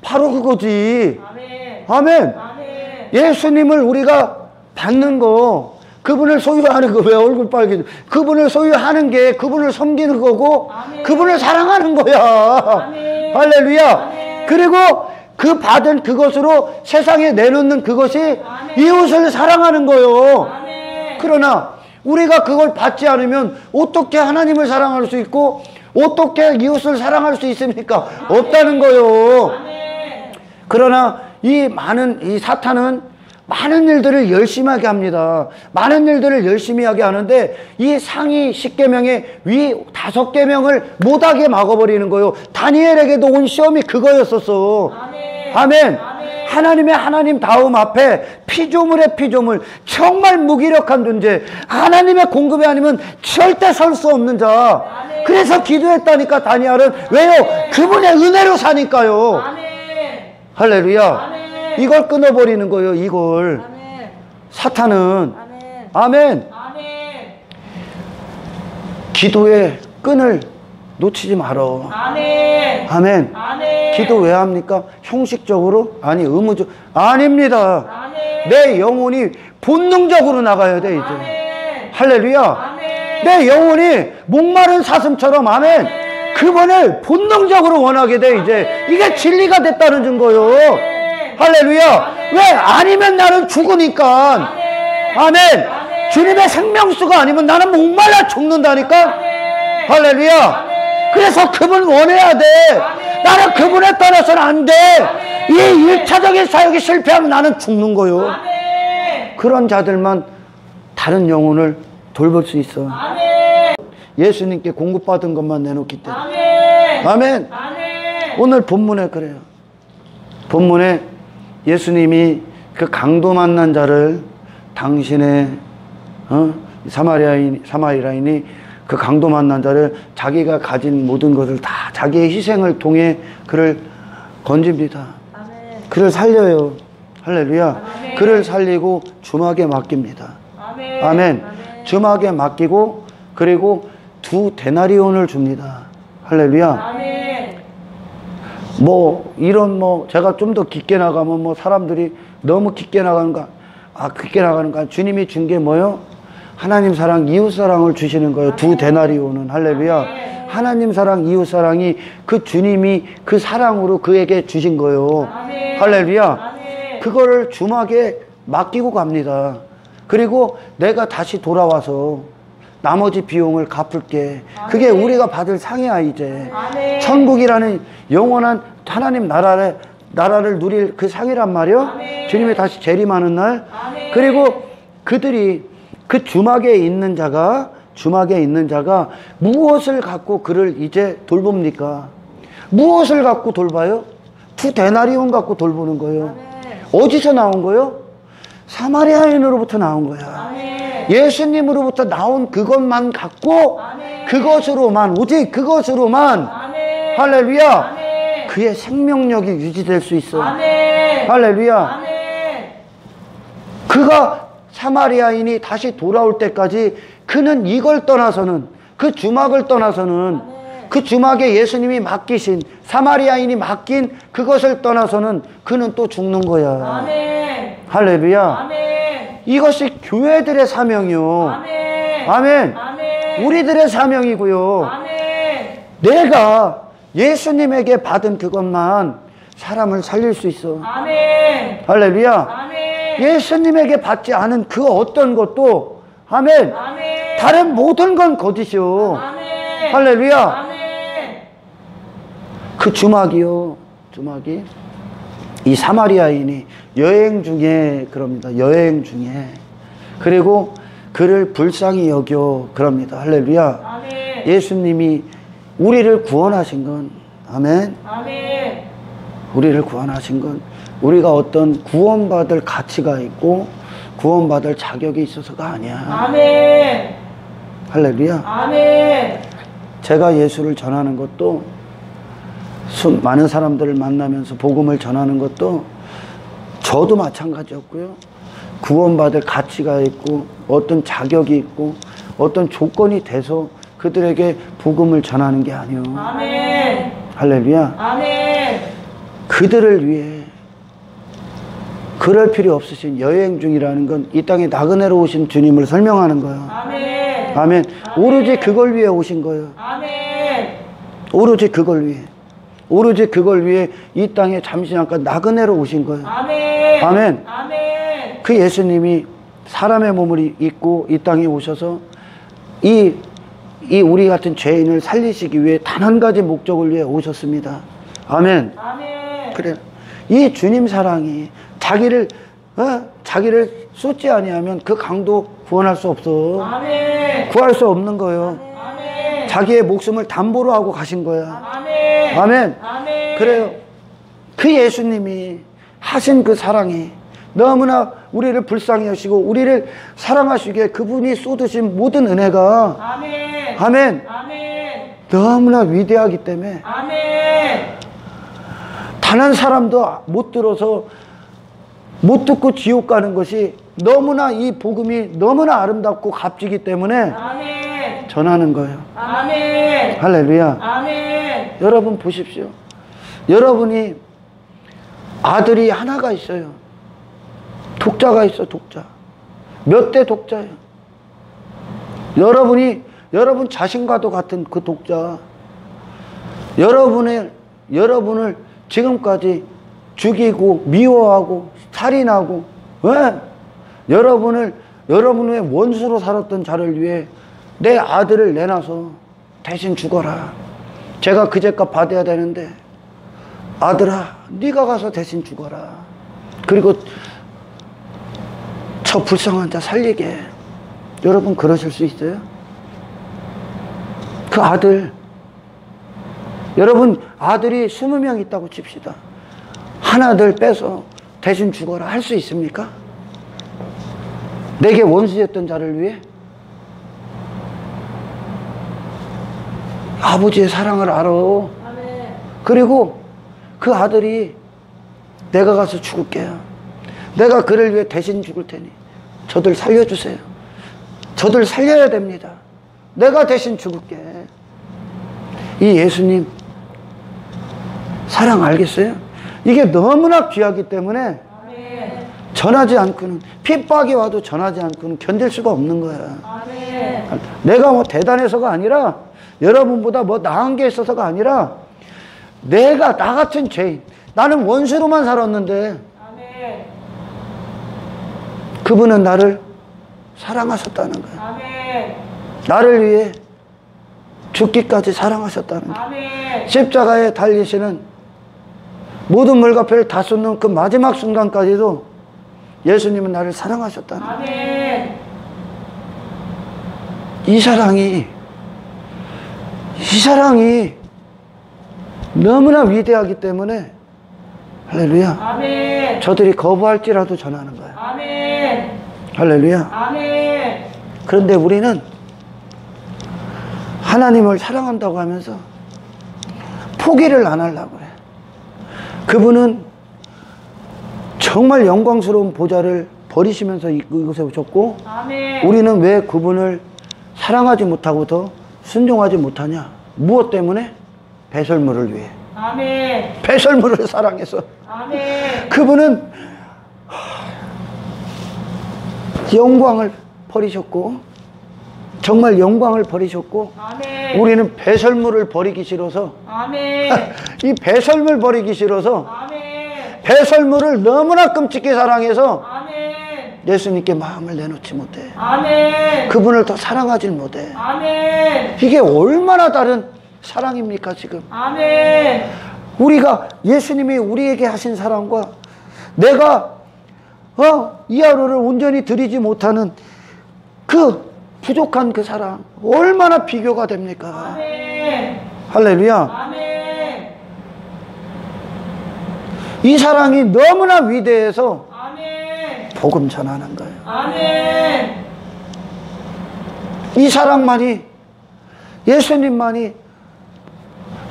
바로 그거지. 아멘. 아멘. 아멘. 예수님을 우리가 받는 거, 그분을 소유하는 거. 왜 얼굴 빨개져? 그분을 소유하는 게 그분을 섬기는 거고, 아멘. 그분을 사랑하는 거야. 아멘. 할렐루야. 아멘. 그리고 그 받은 그것으로 세상에 내놓는 그것이 이웃을 사랑하는 거예요. 그러나 우리가 그걸 받지 않으면 어떻게 하나님을 사랑할 수 있고 어떻게 이웃을 사랑할 수 있습니까? 없다는 거예요. 그러나 이 사탄은 많은 일들을 열심히 하게 합니다. 많은 일들을 열심히 하게 하는데 이 상위 10계명의 위 5계명을 못하게 막아버리는 거예요. 다니엘에게도 온 시험이 그거였었어. 아멘. 하나님의 하나님다움 앞에 피조물의 피조물, 정말 무기력한 존재, 하나님의 공급이 아니면 절대 설 수 없는 자. 그래서 기도했다니까. 다니엘은 왜요? 그분의 은혜로 사니까요. 할렐루야. 이걸 끊어버리는 거예요. 이걸. 사탄은 아멘. 기도의 끈을 놓치지 말아. 아멘. 기도 왜 합니까? 형식적으로? 아니 의무적? 아닙니다. 내 영혼이 본능적으로 나가야 돼 이제. 할렐루야. 내 영혼이 목마른 사슴처럼 아멘. 그분을 본능적으로 원하게 돼 이제. 이게 진리가 됐다는 증거요. 할렐루야. 왜? 아니면 나는 죽으니까. 아멘. 주님의 생명수가 아니면 나는 목말라 죽는다니까. 할렐루야. 그래서 그분 원해야 돼. 나는 그분에 따라서는 안 돼. 이 1차적인 사역이 실패하면 나는 죽는 거요. 그런 자들만 다른 영혼을 돌볼 수 있어. 예수님께 공급받은 것만 내놓기 때문에. 아멘. 오늘 본문에 그래요. 본문에 예수님이 그 강도 만난 자를 당신의 사마리아인이 그 강도 만난 자를 자기가 가진 모든 것을 다 자기의 희생을 통해 그를 건집니다. 그를 살려요. 할렐루야. 그를 살리고 주막에 맡깁니다. 아멘. 주막에 맡기고 그리고 2 데나리온을 줍니다. 할렐루야. 제가 좀 더 깊게 나가면 사람들이 너무 깊게 나가는가? 깊게 나가는가? 주님이 준 게 뭐요? 하나님 사랑, 이웃 사랑을 주시는 거예요. 2 데나리온은. 할렐루야. 하나님 사랑, 이웃 사랑이 그 주님이 그 사랑으로 그에게 주신 거예요. 할렐루야. 그거를 주막에 맡기고 갑니다. 그리고 내가 다시 돌아와서 나머지 비용을 갚을게. 그게 우리가 받을 상이야 이제. 천국이라는 영원한 하나님 나라를 누릴 그 상이란 말이요. 주님이 다시 재림하는 날. 그리고 그들이 그 주막에 있는 자가 무엇을 갖고 그를 이제 돌봅니까? 무엇을 갖고 돌봐요? 2 데나리온 갖고 돌보는 거예요. 어디서 나온 거예요? 사마리아인으로부터 나온 거야. 예수님으로부터 나온 그것만 갖고 그것으로만, 오직 그것으로만, 할렐루야, 그의 생명력이 유지될 수 있어. 할렐루야. 그가 사마리아인이 다시 돌아올 때까지 그는 이걸 떠나서는, 그 주막을 떠나서는, 그 주막에 예수님이 맡기신, 사마리아인이 맡긴 그것을 떠나서는 그는 또 죽는 거야. 할렐루야. 이것이 교회들의 사명이요. 아멘. 우리들의 사명이고요. 내가 예수님에게 받은 그것만 사람을 살릴 수 있어. 할렐루야. 예수님에게 받지 않은 그 어떤 것도, 아멘, 다른 모든 건 거짓이요. 할렐루야. 그 주막이요. 주막이 이 사마리아인이 여행 중에 그럽니다. 여행 중에. 그리고 그를 불쌍히 여겨 그럽니다. 할렐루야. 예수님이 우리를 구원하신 건, 아멘. 우리를 구원하신 건 우리가 어떤 구원받을 가치가 있고 구원받을 자격이 있어서가 아니야. 할렐루야. 제가 예수를 전하는 것도, 많은 사람들을 만나면서 복음을 전하는 것도 저도 마찬가지였고요. 구원받을 가치가 있고 어떤 자격이 있고 어떤 조건이 돼서 그들에게 복음을 전하는 게 아니요. 할렐루야. 그들을 위해 그럴 필요 없으신 여행 중이라는 건 이 땅에 나그네로 오신 주님을 설명하는 거예요. 아멘. 오로지 그걸 위해 오신 거예요. 오로지 그걸 위해. 오로지 그걸 위해 이 땅에 잠시 잠깐 나그네로 오신 거예요. 아멘. 아멘. 아멘. 그 예수님이 사람의 몸을 입고 이 땅에 오셔서 이 우리 같은 죄인을 살리시기 위해 단 한 가지 목적을 위해 오셨습니다. 아멘. 아멘. 그래. 이 주님 사랑이 자기를 쏟지 아니하면 그 강도 구원할 수 없어. 아멘. 구할 수 없는 거예요. 아멘. 자기의 목숨을 담보로 하고 가신 거야. 아멘. 아멘. 아멘. 그래요. 그 예수님이 하신 그 사랑이 너무나 우리를 불쌍히 하시고 우리를 사랑하시기에 그분이 쏟으신 모든 은혜가 아멘. 아멘. 아멘. 너무나 위대하기 때문에 아멘. 단 한 사람도 못 들어서 못 듣고 지옥 가는 것이 너무나 이 복음이 너무나 아름답고 값지기 때문에 아멘. 전하는 거예요. 아멘. 할렐루야. 아멘. 여러분 보십시오. 여러분이 아들이 하나가 있어요. 독자가 있어. 독자. 몇 대 독자예요. 여러분 자신과도 같은 그 독자. 여러분을 지금까지 죽이고 미워하고 살인하고 왜? 여러분의 원수로 살았던 자를 위해 내 아들을 내놔서 대신 죽어라. 제가 그 죄값 받아야 되는데 아들아 네가 가서 대신 죽어라. 그리고 저 불쌍한 자 살리게. 여러분 그러실 수 있어요? 그 아들, 여러분 아들이 20명 있다고 칩시다. 하나들 빼서 대신 죽어라 할 수 있습니까? 내게 원수였던 자를 위해? 아버지의 사랑을 알아. 아멘. 그리고 그 아들이 내가 가서 죽을게요. 내가 그를 위해 대신 죽을 테니 저들 살려주세요. 저들 살려야 됩니다. 내가 대신 죽을게. 이 예수님 사랑 알겠어요? 이게 너무나 귀하기 때문에 아멘. 전하지 않고는 핍박이 와도 전하지 않고는 견딜 수가 없는 거야. 아멘. 내가 뭐 대단해서가 아니라 여러분보다 뭐 나은 게 있어서가 아니라 내가 나 같은 죄인, 나는 원수로만 살았는데 아멘. 그분은 나를 사랑하셨다는 거야. 아멘. 나를 위해 죽기까지 사랑하셨다는 거야. 아멘. 십자가에 달리시는 모든 물과표를 다 쏟는 그 마지막 순간까지도 예수님은 나를 사랑하셨다는 거야. 아멘. 이 사랑이 너무나 위대하기 때문에 할렐루야. 아멘. 저들이 거부할지라도 전하는 거야. 아멘. 할렐루야. 아멘. 그런데 우리는 하나님을 사랑한다고 하면서 포기를 안 하려고 그래. 그분은 정말 영광스러운 보좌를 버리시면서 이곳에 오셨고 아멘. 우리는 왜 그분을 사랑하지 못하고 더 순종하지 못하냐? 무엇 때문에? 배설물을 위해. 아멘. 배설물을 사랑해서. 아멘. 그분은 영광을 버리셨고 정말 영광을 버리셨고 아멘. 우리는 배설물을 버리기 싫어서 아멘. 이 배설물 버리기 싫어서 아멘. 배설물을 너무나 끔찍히 사랑해서 아멘. 예수님께 마음을 내놓지 못해. 아멘. 그분을 더 사랑하지 못해. 아멘. 이게 얼마나 다른 사랑입니까 지금. 아멘. 우리가 예수님이 우리에게 하신 사랑과 내가 이 하루를 온전히 드리지 못하는 그 부족한 그 사랑 얼마나 비교가 됩니까? 아멘. 할렐루야. 아멘. 이 사랑이 너무나 위대해서 아멘. 복음 전하는 거예요. 아멘. 이 사랑만이 예수님만이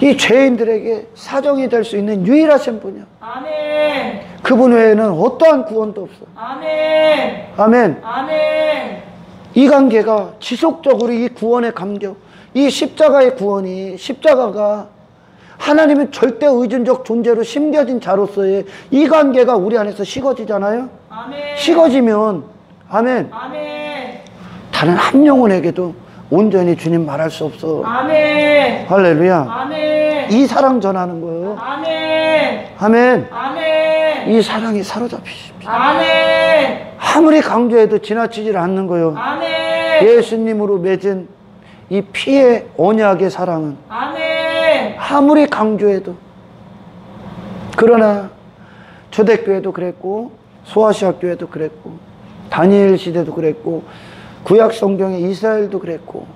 이 죄인들에게 사정이 될 수 있는 유일하신 분이야. 아멘. 그분 외에는 어떠한 구원도 없어. 아멘. 아멘. 아멘. 이 관계가 지속적으로 이 구원의 감격, 이 십자가의 구원이 십자가가 하나님의 절대 의존적 존재로 심겨진 자로서의 이 관계가 우리 안에서 식어지잖아요. 아멘. 식어지면 아멘. 아멘. 다른 한 영혼에게도 온전히 주님 말할 수 없어. 아멘. 할렐루야. 아멘. 이 사랑 전하는 거예요. 아멘. 아멘. 아멘. 이 사랑이 사로잡히십니다. 아멘. 아무리 강조해도 지나치질 않는 거예요. 아멘. 예수님으로 맺은 이 피의 언약의 사랑은 아멘. 아무리 강조해도. 그러나 초대교회도 그랬고 소아시아교회도 그랬고 다니엘 시대도 그랬고 구약 성경의 이스라엘도 그랬고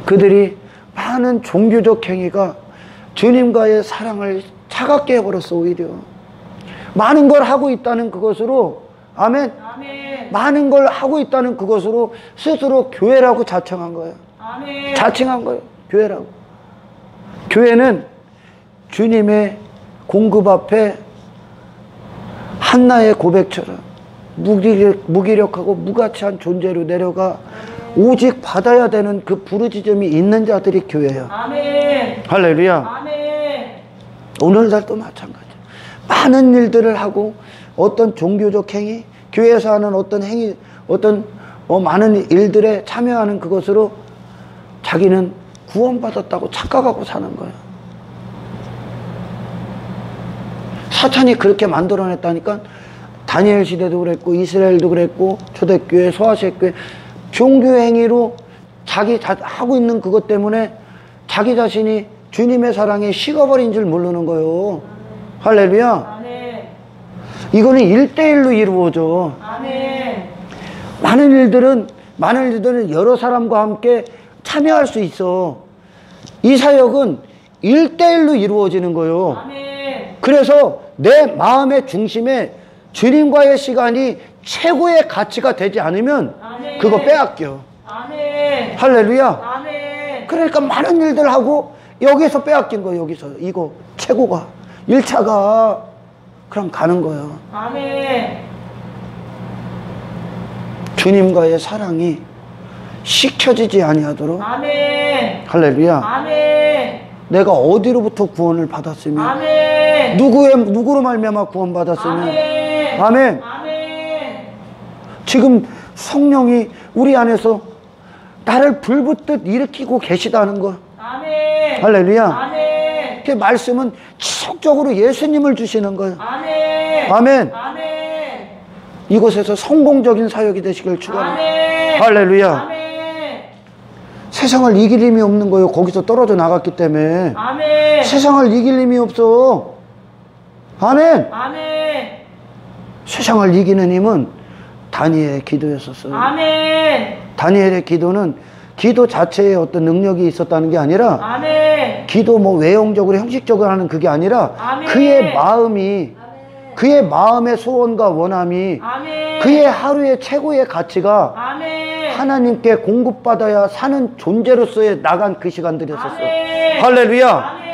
그들이 많은 종교적 행위가 주님과의 사랑을 차갑게 해버렸어. 오히려 많은 걸 하고 있다는 그것으로 아멘. 아멘. 많은 걸 하고 있다는 그것으로 스스로 교회라고 자청한 거예요. 아멘. 자칭한 거예요. 교회라고. 교회는 주님의 공급 앞에 한나의 고백처럼 무기력하고 무가치한 존재로 내려가 오직 받아야 되는 그 부르짖음이 있는 자들이 교회예요. 아멘. 할렐루야. 아멘. 오늘날도 마찬가지예요. 많은 일들을 하고 어떤 종교적 행위, 교회에서 하는 어떤 행위, 어떤 많은 일들에 참여하는 그것으로 자기는 구원받았다고 착각하고 사는 거예요. 사탄이 그렇게 만들어냈다니까. 다니엘 시대도 그랬고 이스라엘도 그랬고 초대교회 소아시아교회 종교 행위로 자기 하고 있는 그것 때문에 자기 자신이 주님의 사랑에 식어버린 줄 모르는 거예요. 할렐루야. 아멘. 이거는 1대1로 이루어져. 아멘. 많은 일들은 여러 사람과 함께 참여할 수 있어. 이 사역은 1대1로 이루어지는 거예요. 아멘. 그래서 내 마음의 중심에 주님과의 시간이 최고의 가치가 되지 않으면 아멘. 그거 빼앗겨. 아멘. 할렐루야. 아멘. 그러니까 많은 일들 하고 여기서 빼앗긴 거예요. 여기서 이거 최고가 1차가 그럼 가는 거예요. 아멘. 주님과의 사랑이 식혀지지 아니하도록. 아멘. 할렐루야. 아멘. 내가 어디로부터 구원을 받았으며 아멘. 누구로 말미암아 구원받았으며. 아멘. 아멘. 아멘. 지금 성령이 우리 안에서 나를 불붙듯 일으키고 계시다는 거. 아멘. 할렐루야. 아멘. 그 말씀은 지속적으로 예수님을 주시는 거예요. 아멘. 아멘. 아멘. 이곳에서 성공적인 사역이 되시길 축원합니다. 아멘. 할렐루야. 아멘. 세상을 이길 힘이 없는 거예요. 거기서 떨어져 나갔기 때문에. 아멘. 세상을 이길 힘이 없어. 아멘. 아멘. 세상을 이기는 힘은 다니엘의 기도였었어요. 아멘. 다니엘의 기도는 기도 자체에 어떤 능력이 있었다는 게 아니라 아멘. 기도 뭐 외형적으로 형식적으로 하는 그게 아니라 아멘. 그의 마음이 그의 마음의 소원과 원함이 아멘. 그의 하루의 최고의 가치가 아멘. 하나님께 공급받아야 사는 존재로서의 나간 그 시간들이었었어요. 아멘. 할렐루야. 아멘.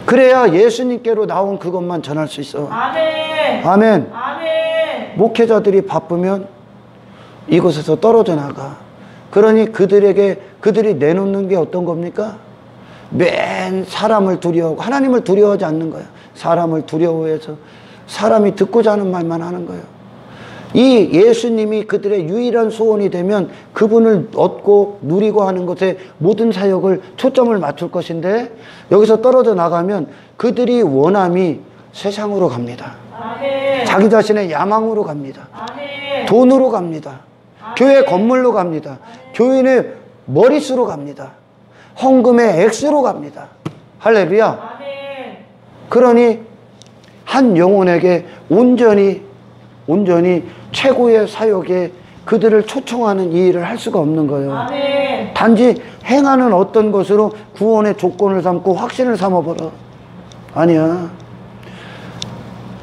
그래야 예수님께로 나온 그것만 전할 수 있어. 아멘. 아멘. 아멘. 목회자들이 바쁘면 이곳에서 떨어져 나가. 그러니 그들이 내놓는 게 어떤 겁니까? 맨 사람을 두려워하고 하나님을 두려워하지 않는 거예요. 사람을 두려워해서 사람이 듣고자 하는 말만 하는 거예요. 이 예수님이 그들의 유일한 소원이 되면 그분을 얻고 누리고 하는 것에 모든 사역을 초점을 맞출 것인데 여기서 떨어져 나가면 그들이 원함이 세상으로 갑니다. 아멘. 자기 자신의 야망으로 갑니다. 아멘. 돈으로 갑니다. 교회 건물로 갑니다. 교인의 머릿수로 갑니다. 헌금의 액수로 갑니다. 할렐루야. 아멘. 그러니 한 영혼에게 온전히 최고의 사역에 그들을 초청하는 이 일을 할 수가 없는 거예요. 아멘. 단지 행하는 어떤 것으로 구원의 조건을 삼고 확신을 삼아버려. 아니야.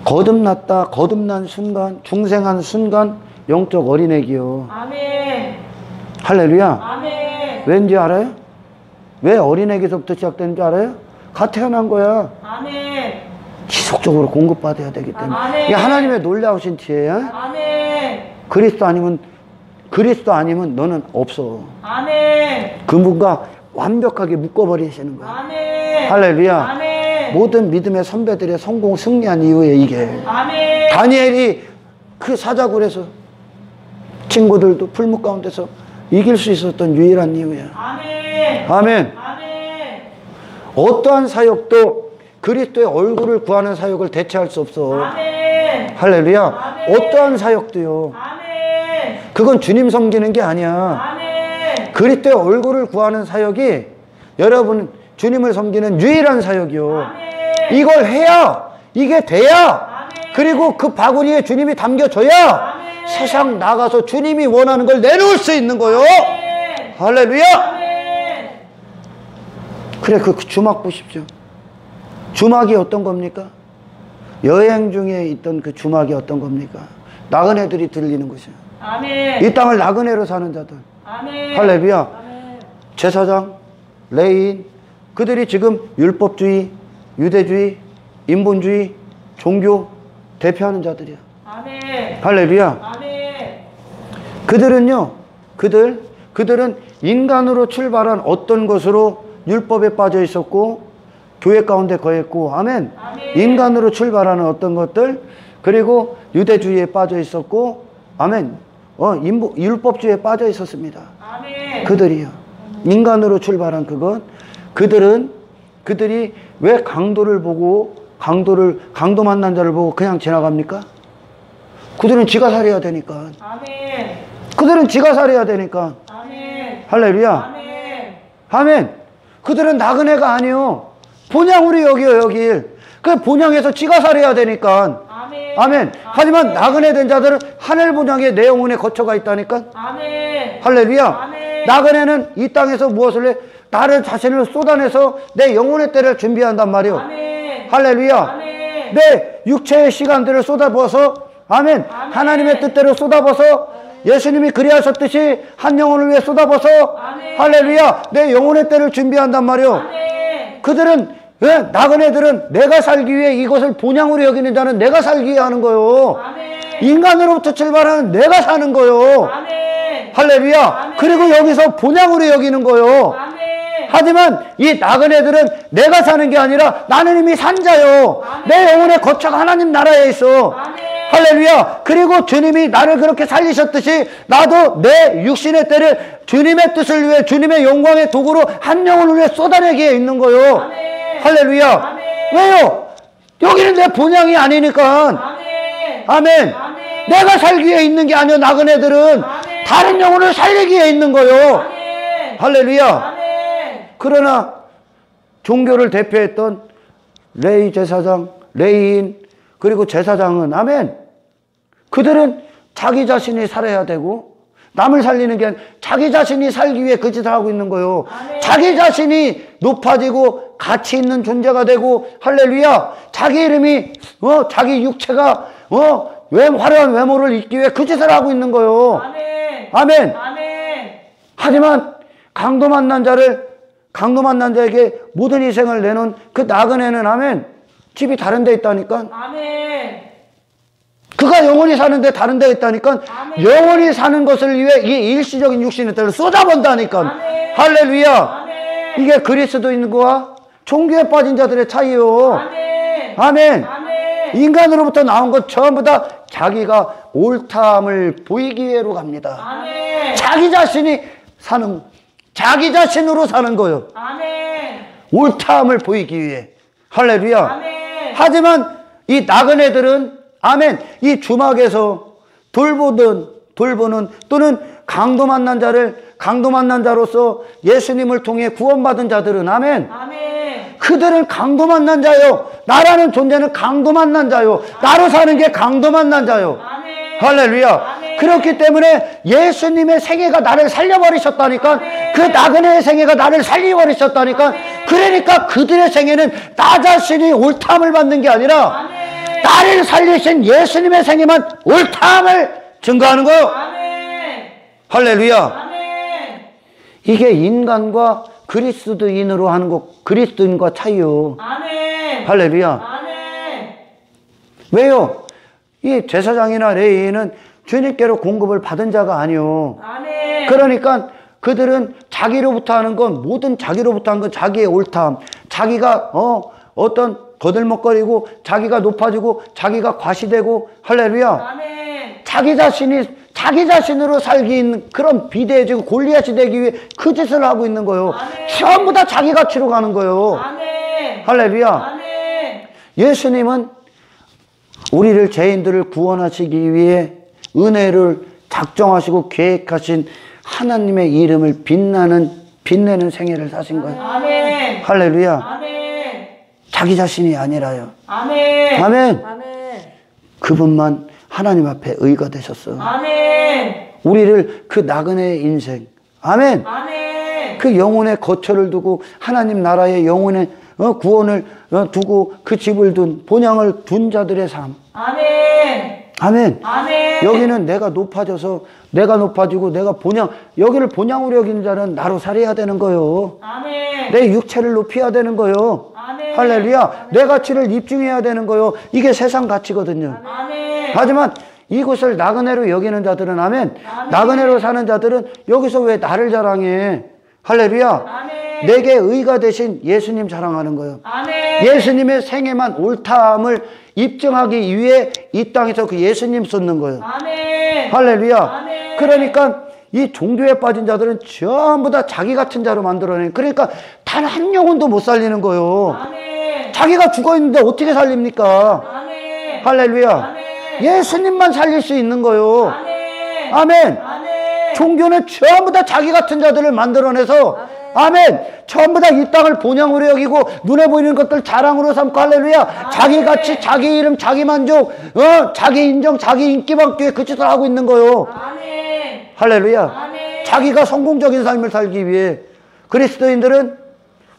거듭난 순간, 중생한 순간 영적 어린애기요. 아멘. 할렐루야. 아멘. 왠지 알아요? 왜 어린애기서부터 시작되는 줄 알아요? 갓 태어난 거야. 아멘. 지속적으로 공급받아야 되기 때문에. 아멘. 이게 하나님의 놀라우신 지혜야. 아멘. 그리스도 아니면 너는 없어. 아멘. 그분과 완벽하게 묶어버리시는 거야. 아멘. 할렐루야. 아멘. 모든 믿음의 선배들의 성공 승리한 이유에 이게. 아멘. 다니엘이 그 사자굴에서 친구들도 풀무 가운데서 이길 수 있었던 유일한 이유야. 아멘. 아멘. 아멘. 어떠한 사역도 그리스도의 얼굴을 구하는 사역을 대체할 수 없어. 아멘. 할렐루야. 아멘. 어떠한 사역도요. 아멘. 그건 주님 섬기는 게 아니야. 아멘. 그리스도의 얼굴을 구하는 사역이 여러분 주님을 섬기는 유일한 사역이요. 아멘. 이걸 해야 이게 돼야 아멘. 그리고 그 바구니에 주님이 담겨져야 아멘. 세상 나가서 주님이 원하는 걸 내놓을 수 있는 거요. 아멘. 할렐루야. 아멘. 그래 그 주막 보십시오. 주막이 어떤 겁니까? 여행 중에 있던 그 주막이 어떤 겁니까? 나그네들이 들리는 것이야. 아멘. 이 땅을 나그네로 사는 자들. 아멘. 할렐루야. 아멘. 제사장, 레위인, 그들이 지금 율법주의, 유대주의, 인본주의, 종교 대표하는 자들이야. 아멘. 할렐루야. 아멘. 그들은요, 그들은 인간으로 출발한 어떤 것으로 율법에 빠져 있었고, 교회 가운데 거했고, 아멘. 아멘. 인간으로 출발하는 어떤 것들, 그리고 유대주의에 빠져 있었고, 아멘. 율법주의에 빠져 있었습니다. 아멘. 그들이요. 인간으로 출발한 그것. 그들이 왜 강도를 보고, 강도 만난 자를 보고 그냥 지나갑니까? 그들은 지가 살아야 되니까. 아멘. 그들은 지가 살아야 되니까. 아멘. 할렐루야. 아멘. 아멘. 그들은 나그네가 아니요. 본향으로 여기요, 여길. 그 본향에서 지가 살아야 되니까. 아멘. 아멘. 하지만 나그네 된 자들은 하늘 본향에 내 영혼에 거처가 있다니까. 아멘. 할렐루야. 아멘. 나그네는 이 땅에서 무엇을 해? 나를 자신을 쏟아내서 내 영혼의 때를 준비한단 말이요. 아멘. 할렐루야. 아멘. 내 육체의 시간들을 쏟아부어서 아멘. 아멘. 하나님의 뜻대로 쏟아부어서 예수님이 그리하셨듯이 한 영혼을 위해 쏟아부어서 아멘. 할렐루야. 내 영혼의 때를 준비한단 말이요. 아멘. 그들은 나그네들은 내가 살기 위해 이것을 본향으로 여기는 자는 내가 살기 위해 하는 거요. 아멘. 인간으로부터 출발하는 내가 사는 거요. 아멘. 할렐루야. 아멘. 그리고 여기서 본향으로 여기는 거요. 아멘. 하지만 이 나그네들은 내가 사는 게 아니라 나는 이미 산 자요. 아멘. 내 영혼의 거처가 하나님 나라에 있어. 아멘. 할렐루야. 그리고 주님이 나를 그렇게 살리셨듯이 나도 내 육신의 때를 주님의 뜻을 위해 주님의 영광의 도구로 한 영혼을 위해 쏟아내기에 있는 거요. 아멘. 할렐루야. 아멘. 왜요? 여기는 내 본향이 아니니까. 아멘. 아멘. 아멘. 내가 살기 위해 있는 게 아니야. 나그네들은 아멘. 다른 영혼을 살리기 위해 있는 거요. 아멘. 할렐루야. 아멘. 그러나 종교를 대표했던 레위 제사장, 레위인, 그리고 제사장은 아멘. 그들은 자기 자신이 살아야 되고 남을 살리는 게 아니라 자기 자신이 살기 위해 그 짓을 하고 있는 거요. 아멘. 자기 자신이 높아지고 가치 있는 존재가 되고 할렐루야. 자기 이름이 자기 육체가 화려한 외모를 입기 위해 그 짓을 하고 있는 거요. 아멘. 아멘. 아멘. 하지만 강도 만난 자에게 모든 희생을 내놓은 그 나그네는 아멘. 집이 다른 데 있다니까. 아멘. 그가 영원히 사는데 다른 데 있다니까. 아멘. 영원히 사는 것을 위해 이 일시적인 육신의 때를 쏟아본다니까. 아멘. 할렐루야. 아멘. 이게 그리스도인과 종교에 빠진 자들의 차이요. 아멘. 아멘. 아멘. 인간으로부터 나온 것 전부 다 자기가 옳다함을 보이기 위해로 갑니다. 아멘. 자기 자신으로 사는 거요. 아멘. 옳다함을 보이기 위해. 할렐루야. 아멘. 하지만 이 나그네들은 아멘. 이 주막에서 돌보는 또는 강도 만난 자로서 예수님을 통해 구원받은 자들은 아멘. 아멘. 그들은 강도 만난 자요. 나라는 존재는 강도 만난 자요. 나로 사는 게 강도 만난 자요. 아멘. 할렐루야. 아멘. 그렇기 때문에 예수님의 생애가 나를 살려버리셨다니까. 아멘. 그 나그네의 생애가 나를 살려버리셨다니까. 아멘. 그러니까 그들의 생애는 나 자신이 옳다함을 받는 게 아니라 아멘. 나를 살리신 예수님의 생애만 옳다함을 증거하는 거예요. 아멘. 할렐루야. 아멘. 이게 인간과 그리스도인으로 하는 것, 그리스도인과 차이요. 아멘. 할렐루야. 아멘. 왜요? 이 제사장이나 레위인은 주님께로 공급을 받은 자가 아니요. 아멘. 그러니까 그들은 자기로부터 하는 건 모든 자기로부터 하는 건 자기의 옳다함. 자기가 어떤 거들먹거리고 자기가 높아지고 자기가 과시되고 할렐루야. 아멘. 자기 자신이 자기 자신으로 살기 있는 그런 비대해지고 골리앗이 되기 위해 그 짓을 하고 있는 거예요. 아멘. 전부 다 자기 가치로 가는 거예요. 아멘. 할렐루야. 아멘. 예수님은 우리를 죄인들을 구원하시기 위해 은혜를 작정하시고 계획하신 하나님의 이름을 빛내는 생애를 사신 거예요. 아멘. 할렐루야. 아멘. 자기 자신이 아니라요. 아멘. 아멘. 아멘. 그분만 하나님 앞에 의가 되셨어. 아멘. 우리를 그 나그네의 인생, 아멘. 아멘. 그 영혼의 거처를 두고 하나님 나라의 영혼의 구원을 두고 그 집을 둔 본향을 둔 자들의 삶. 아멘. 아멘. 아멘. 여기는 내가 높아져서 내가 높아지고 내가 본향, 여기를 본향으로 여기는 자는 나로 살아야 되는 거요. 아멘. 내 육체를 높여야 되는 거요. 아멘. 할렐루야. 내 가치를 입증해야 되는 거요. 이게 세상 가치거든요. 아멘. 하지만 이곳을 나그네로 여기는 자들은 아멘. 아멘. 나그네로 사는 자들은 여기서 왜 나를 자랑해? 할렐루야. 아멘. 내게 의가 되신 예수님 자랑하는 거예요. 아멘. 예수님의 생애만 옳다함을 입증하기 위해 이 땅에서 그 예수님 쏟는 거예요. 아멘. 할렐루야. 아멘. 그러니까 이 종교에 빠진 자들은 전부 다 자기 같은 자로 만들어내. 그러니까 단 한 영혼도 못 살리는 거예요. 아멘. 자기가 죽어 있는데 어떻게 살립니까? 아멘. 할렐루야. 아멘. 예수님만 살릴 수 있는 거예요. 아멘. 아멘. 아멘. 종교는 전부 다 자기 같은 자들을 만들어내서 아멘. 전부 다 이 땅을 본향으로 여기고 눈에 보이는 것들 자랑으로 삼고 할렐루야. 자기 가치, 자기 이름, 자기 만족, 자기 인정, 자기 인기 받기 위해 그 짓을 하고 있는 거예요. 아멘. 할렐루야. 아멘. 자기가 성공적인 삶을 살기 위해. 그리스도인들은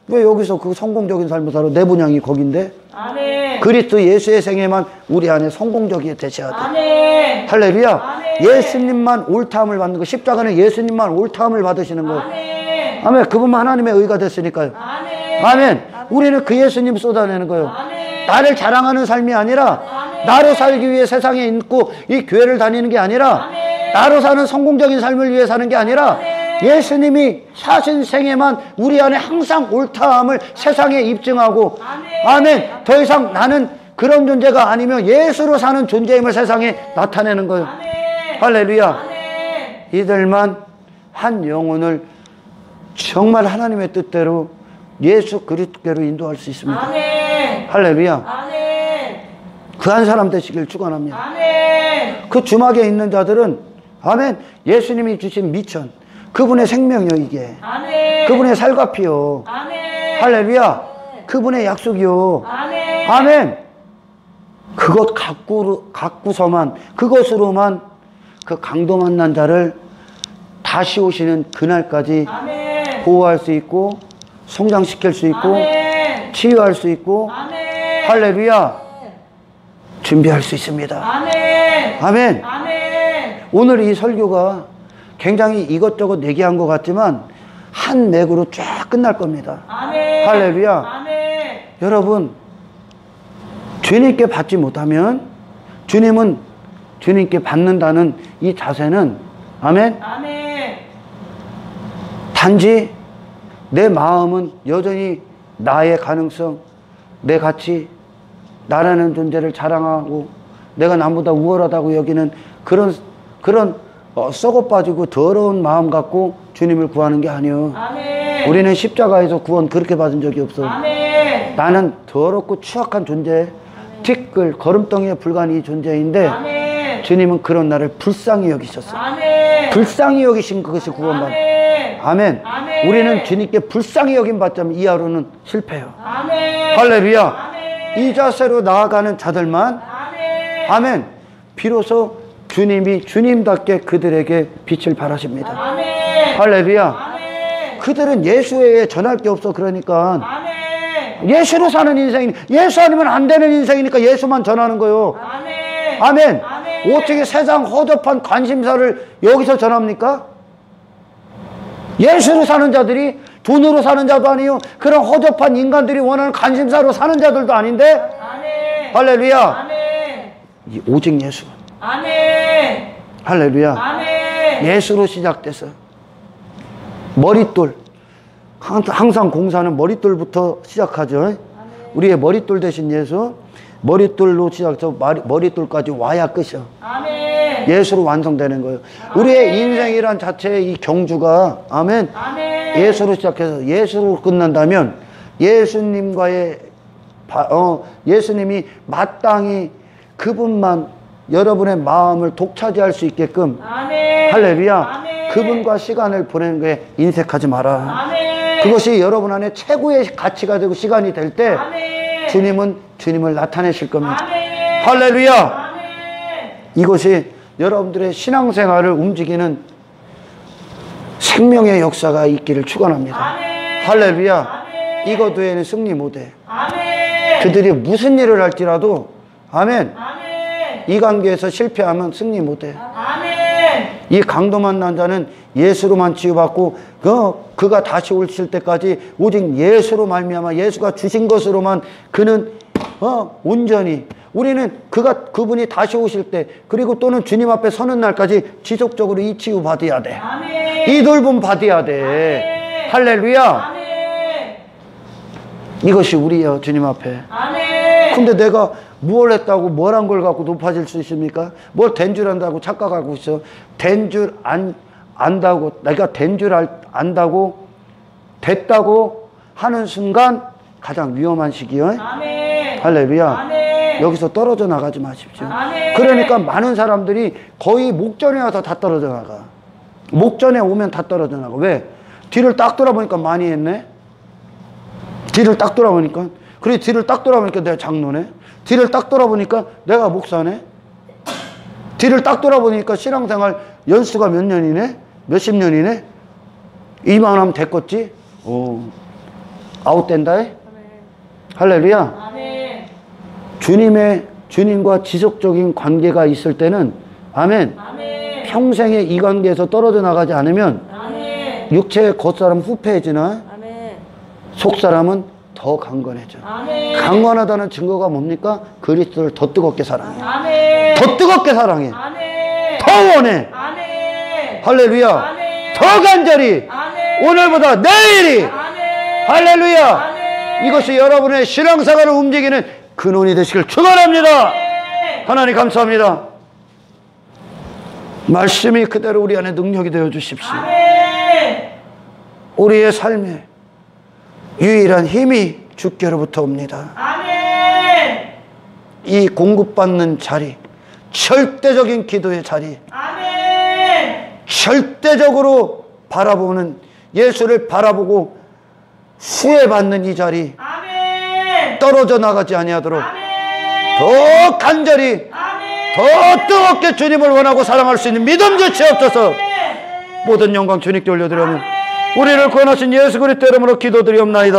왜 여기서 그 성공적인 삶을 살아? 내 분양이 거긴데. 아멘. 그리스도 예수의 생애만 우리 안에 성공적이게 되셔야 돼. 아멘. 할렐루야. 아멘. 예수님만 옳다함을 받는 거. 십자가는 예수님만 옳다함을 받으시는 거예요. 아멘. 아멘. 그분만 하나님의 의가 됐으니까요. 아멘. 아멘. 우리는 그 예수님 쏟아내는 거예요. 아멘. 나를 자랑하는 삶이 아니라 아멘. 나로 살기 위해 세상에 있고 이 교회를 다니는 게 아니라 아멘. 나로 사는 성공적인 삶을 위해 사는 게 아니라 아멘. 예수님이 사신 생애만 우리 안에 항상 옳다함을 세상에 입증하고 아멘. 아멘. 더 이상 나는 그런 존재가 아니며 예수로 사는 존재임을 세상에 나타내는 거예요. 아멘. 할렐루야. 아멘. 이들만 한 영혼을 정말 하나님의 뜻대로 예수 그리스도께로 인도할 수 있습니다. 아멘. 할렐루야. 아멘. 그 한 사람 되시길 축원합니다. 아멘. 그 주막에 있는 자들은 아멘. 예수님이 주신 미천, 그분의 생명이요 이게. 아멘. 그분의 살과 피요. 아멘. 할렐루야. 그분의 약속이요. 아멘. 아멘. 그것 갖고서만 그것으로만 그 강도 만난 자를 다시 오시는 그날까지 아멘. 보호할 수 있고 성장시킬 수 있고 아멘. 치유할 수 있고 아멘. 할렐루야 준비할 수 있습니다. 아멘. 아멘. 아멘. 오늘 이 설교가 굉장히 이것저것 얘기한 것 같지만 한 맥으로 쫙 끝날 겁니다. 아멘. 할렐루야. 아멘. 여러분 주님께 받지 못하면 주님은 주님께 받는다는 이 자세는 아멘. 아멘. 단지 내 마음은 여전히 나의 가능성, 내 가치, 나라는 존재를 자랑하고 내가 남보다 우월하다고 여기는 그런 썩어 빠지고 더러운 마음 갖고 주님을 구하는 게 아니에요. 아멘. 우리는 십자가에서 구원 그렇게 받은 적이 없어. 아멘. 나는 더럽고 추악한 존재, 티끌, 거름덩이에 불과한 이 존재인데 아멘. 주님은 그런 나를 불쌍히 여기셨어. 아멘. 불쌍히 여기신 그것이 구원받. 아멘. 아멘. 아멘. 우리는 주님께 불쌍히 여김 받자면 이 하루는 실패요. 아멘. 할렐루야. 아멘. 이 자세로 나아가는 자들만 아멘. 아멘. 비로소 주님이 주님답게 그들에게 빛을 발하십니다. 아멘. 할렐루야. 아멘. 그들은 예수 외에 전할 게 없어. 그러니까 아멘. 예수로 사는 인생이 예수 아니면 안 되는 인생이니까 예수만 전하는 거요. 아멘. 아멘. 아멘. 어떻게 세상 허접한 관심사를 여기서 전합니까? 예수로 사는 자들이 돈으로 사는 자도 아니요 그런 허접한 인간들이 원하는 관심사로 사는 자들도 아닌데 아멘. 할렐루야. 아멘. 오직 예수. 아멘. 할렐루야. 아멘. 예수로 시작돼서 머릿돌 항상 공사는 머릿돌부터 시작하죠. 우리의 머릿돌 대신 예수, 머릿돌로 시작해서 머릿돌까지 와야 끝이요. 아멘. 예수로 완성되는 거예요. 우리의 인생이란 자체의 이 경주가 아멘. 예수로 시작해서 예수로 끝난다면 예수님과의 예수님이 마땅히 그분만 여러분의 마음을 독차지할 수 있게끔 할렐루야. 그분과 시간을 보내는 거에 인색하지 마라. 그것이 여러분 안에 최고의 가치가 되고 시간이 될 때 주님은 주님을 나타내실 겁니다. 할렐루야. 이것이 여러분들의 신앙생활을 움직이는 생명의 역사가 있기를 축원합니다. 할렐루야. 이것 외에는 승리 못해. 그들이 무슨 일을 할지라도 아멘. 이 관계에서 실패하면 승리 못해. 이 강도 만난 자는 예수로만 치유받고 그가 다시 오실 때까지 오직 예수로 말미암아 예수가 주신 것으로만 그는 온전히 우리는 그분이 다시 오실 때 그리고 또는 주님 앞에 서는 날까지 지속적으로 이 치유 받아야 돼. 이 돌봄 받아야 돼. 할렐루야. 이것이 우리요 주님 앞에. 근데 내가 뭘 했다고 뭘 한 걸 갖고 높아질 수 있습니까? 뭘 된 줄 안다고 착각하고 있어. 된 줄 안다고 내가 된 줄 안다고 됐다고 하는 순간 가장 위험한 시기요. 할렐루야. 여기서 떨어져 나가지 마십시오. 그러니까 많은 사람들이 거의 목전에 와서 다 떨어져 나가. 목전에 오면 다 떨어져 나가. 왜? 뒤를 딱 돌아보니까 많이 했네. 뒤를 딱 돌아보니까 그래 뒤를 딱 돌아보니까 내가 장로네. 뒤를 딱 돌아보니까 내가 목사네. 뒤를 딱 돌아보니까 신앙생활 연수가 몇 년이네? 몇십 년이네? 이만하면 됐겠지? 아웃된다. 할렐루야. 주님과 지속적인 관계가 있을 때는 아멘. 평생에 이 관계에서 떨어져 나가지 않으면 육체의 겉사람 후패해지나 속사람은 더 강건해져. 강건하다는 증거가 뭡니까? 그리스도를 더 뜨겁게 사랑해. 더 뜨겁게 사랑해. 더 원해. 할렐루야. 더 간절히. 오늘보다 내일이. 할렐루야. 이것이 여러분의 신앙생활을 움직이는 근원이 되시길 축원합니다. 하나님 감사합니다. 말씀이 그대로 우리 안에 능력이 되어 주십시오. 우리의 삶에 유일한 힘이 주께로부터 옵니다. 이 공급받는 자리, 절대적인 기도의 자리, 절대적으로 바라보는 예수를 바라보고 수혜받는 이 자리, 떨어져 나가지 아니하도록 더 간절히 더 뜨겁게 주님을 원하고 사랑할 수 있는 믿음 주시옵소서. 모든 영광 주님께 올려드리며 우리를 구원하신 예수 그리스도 이름으로 기도드리옵나이다.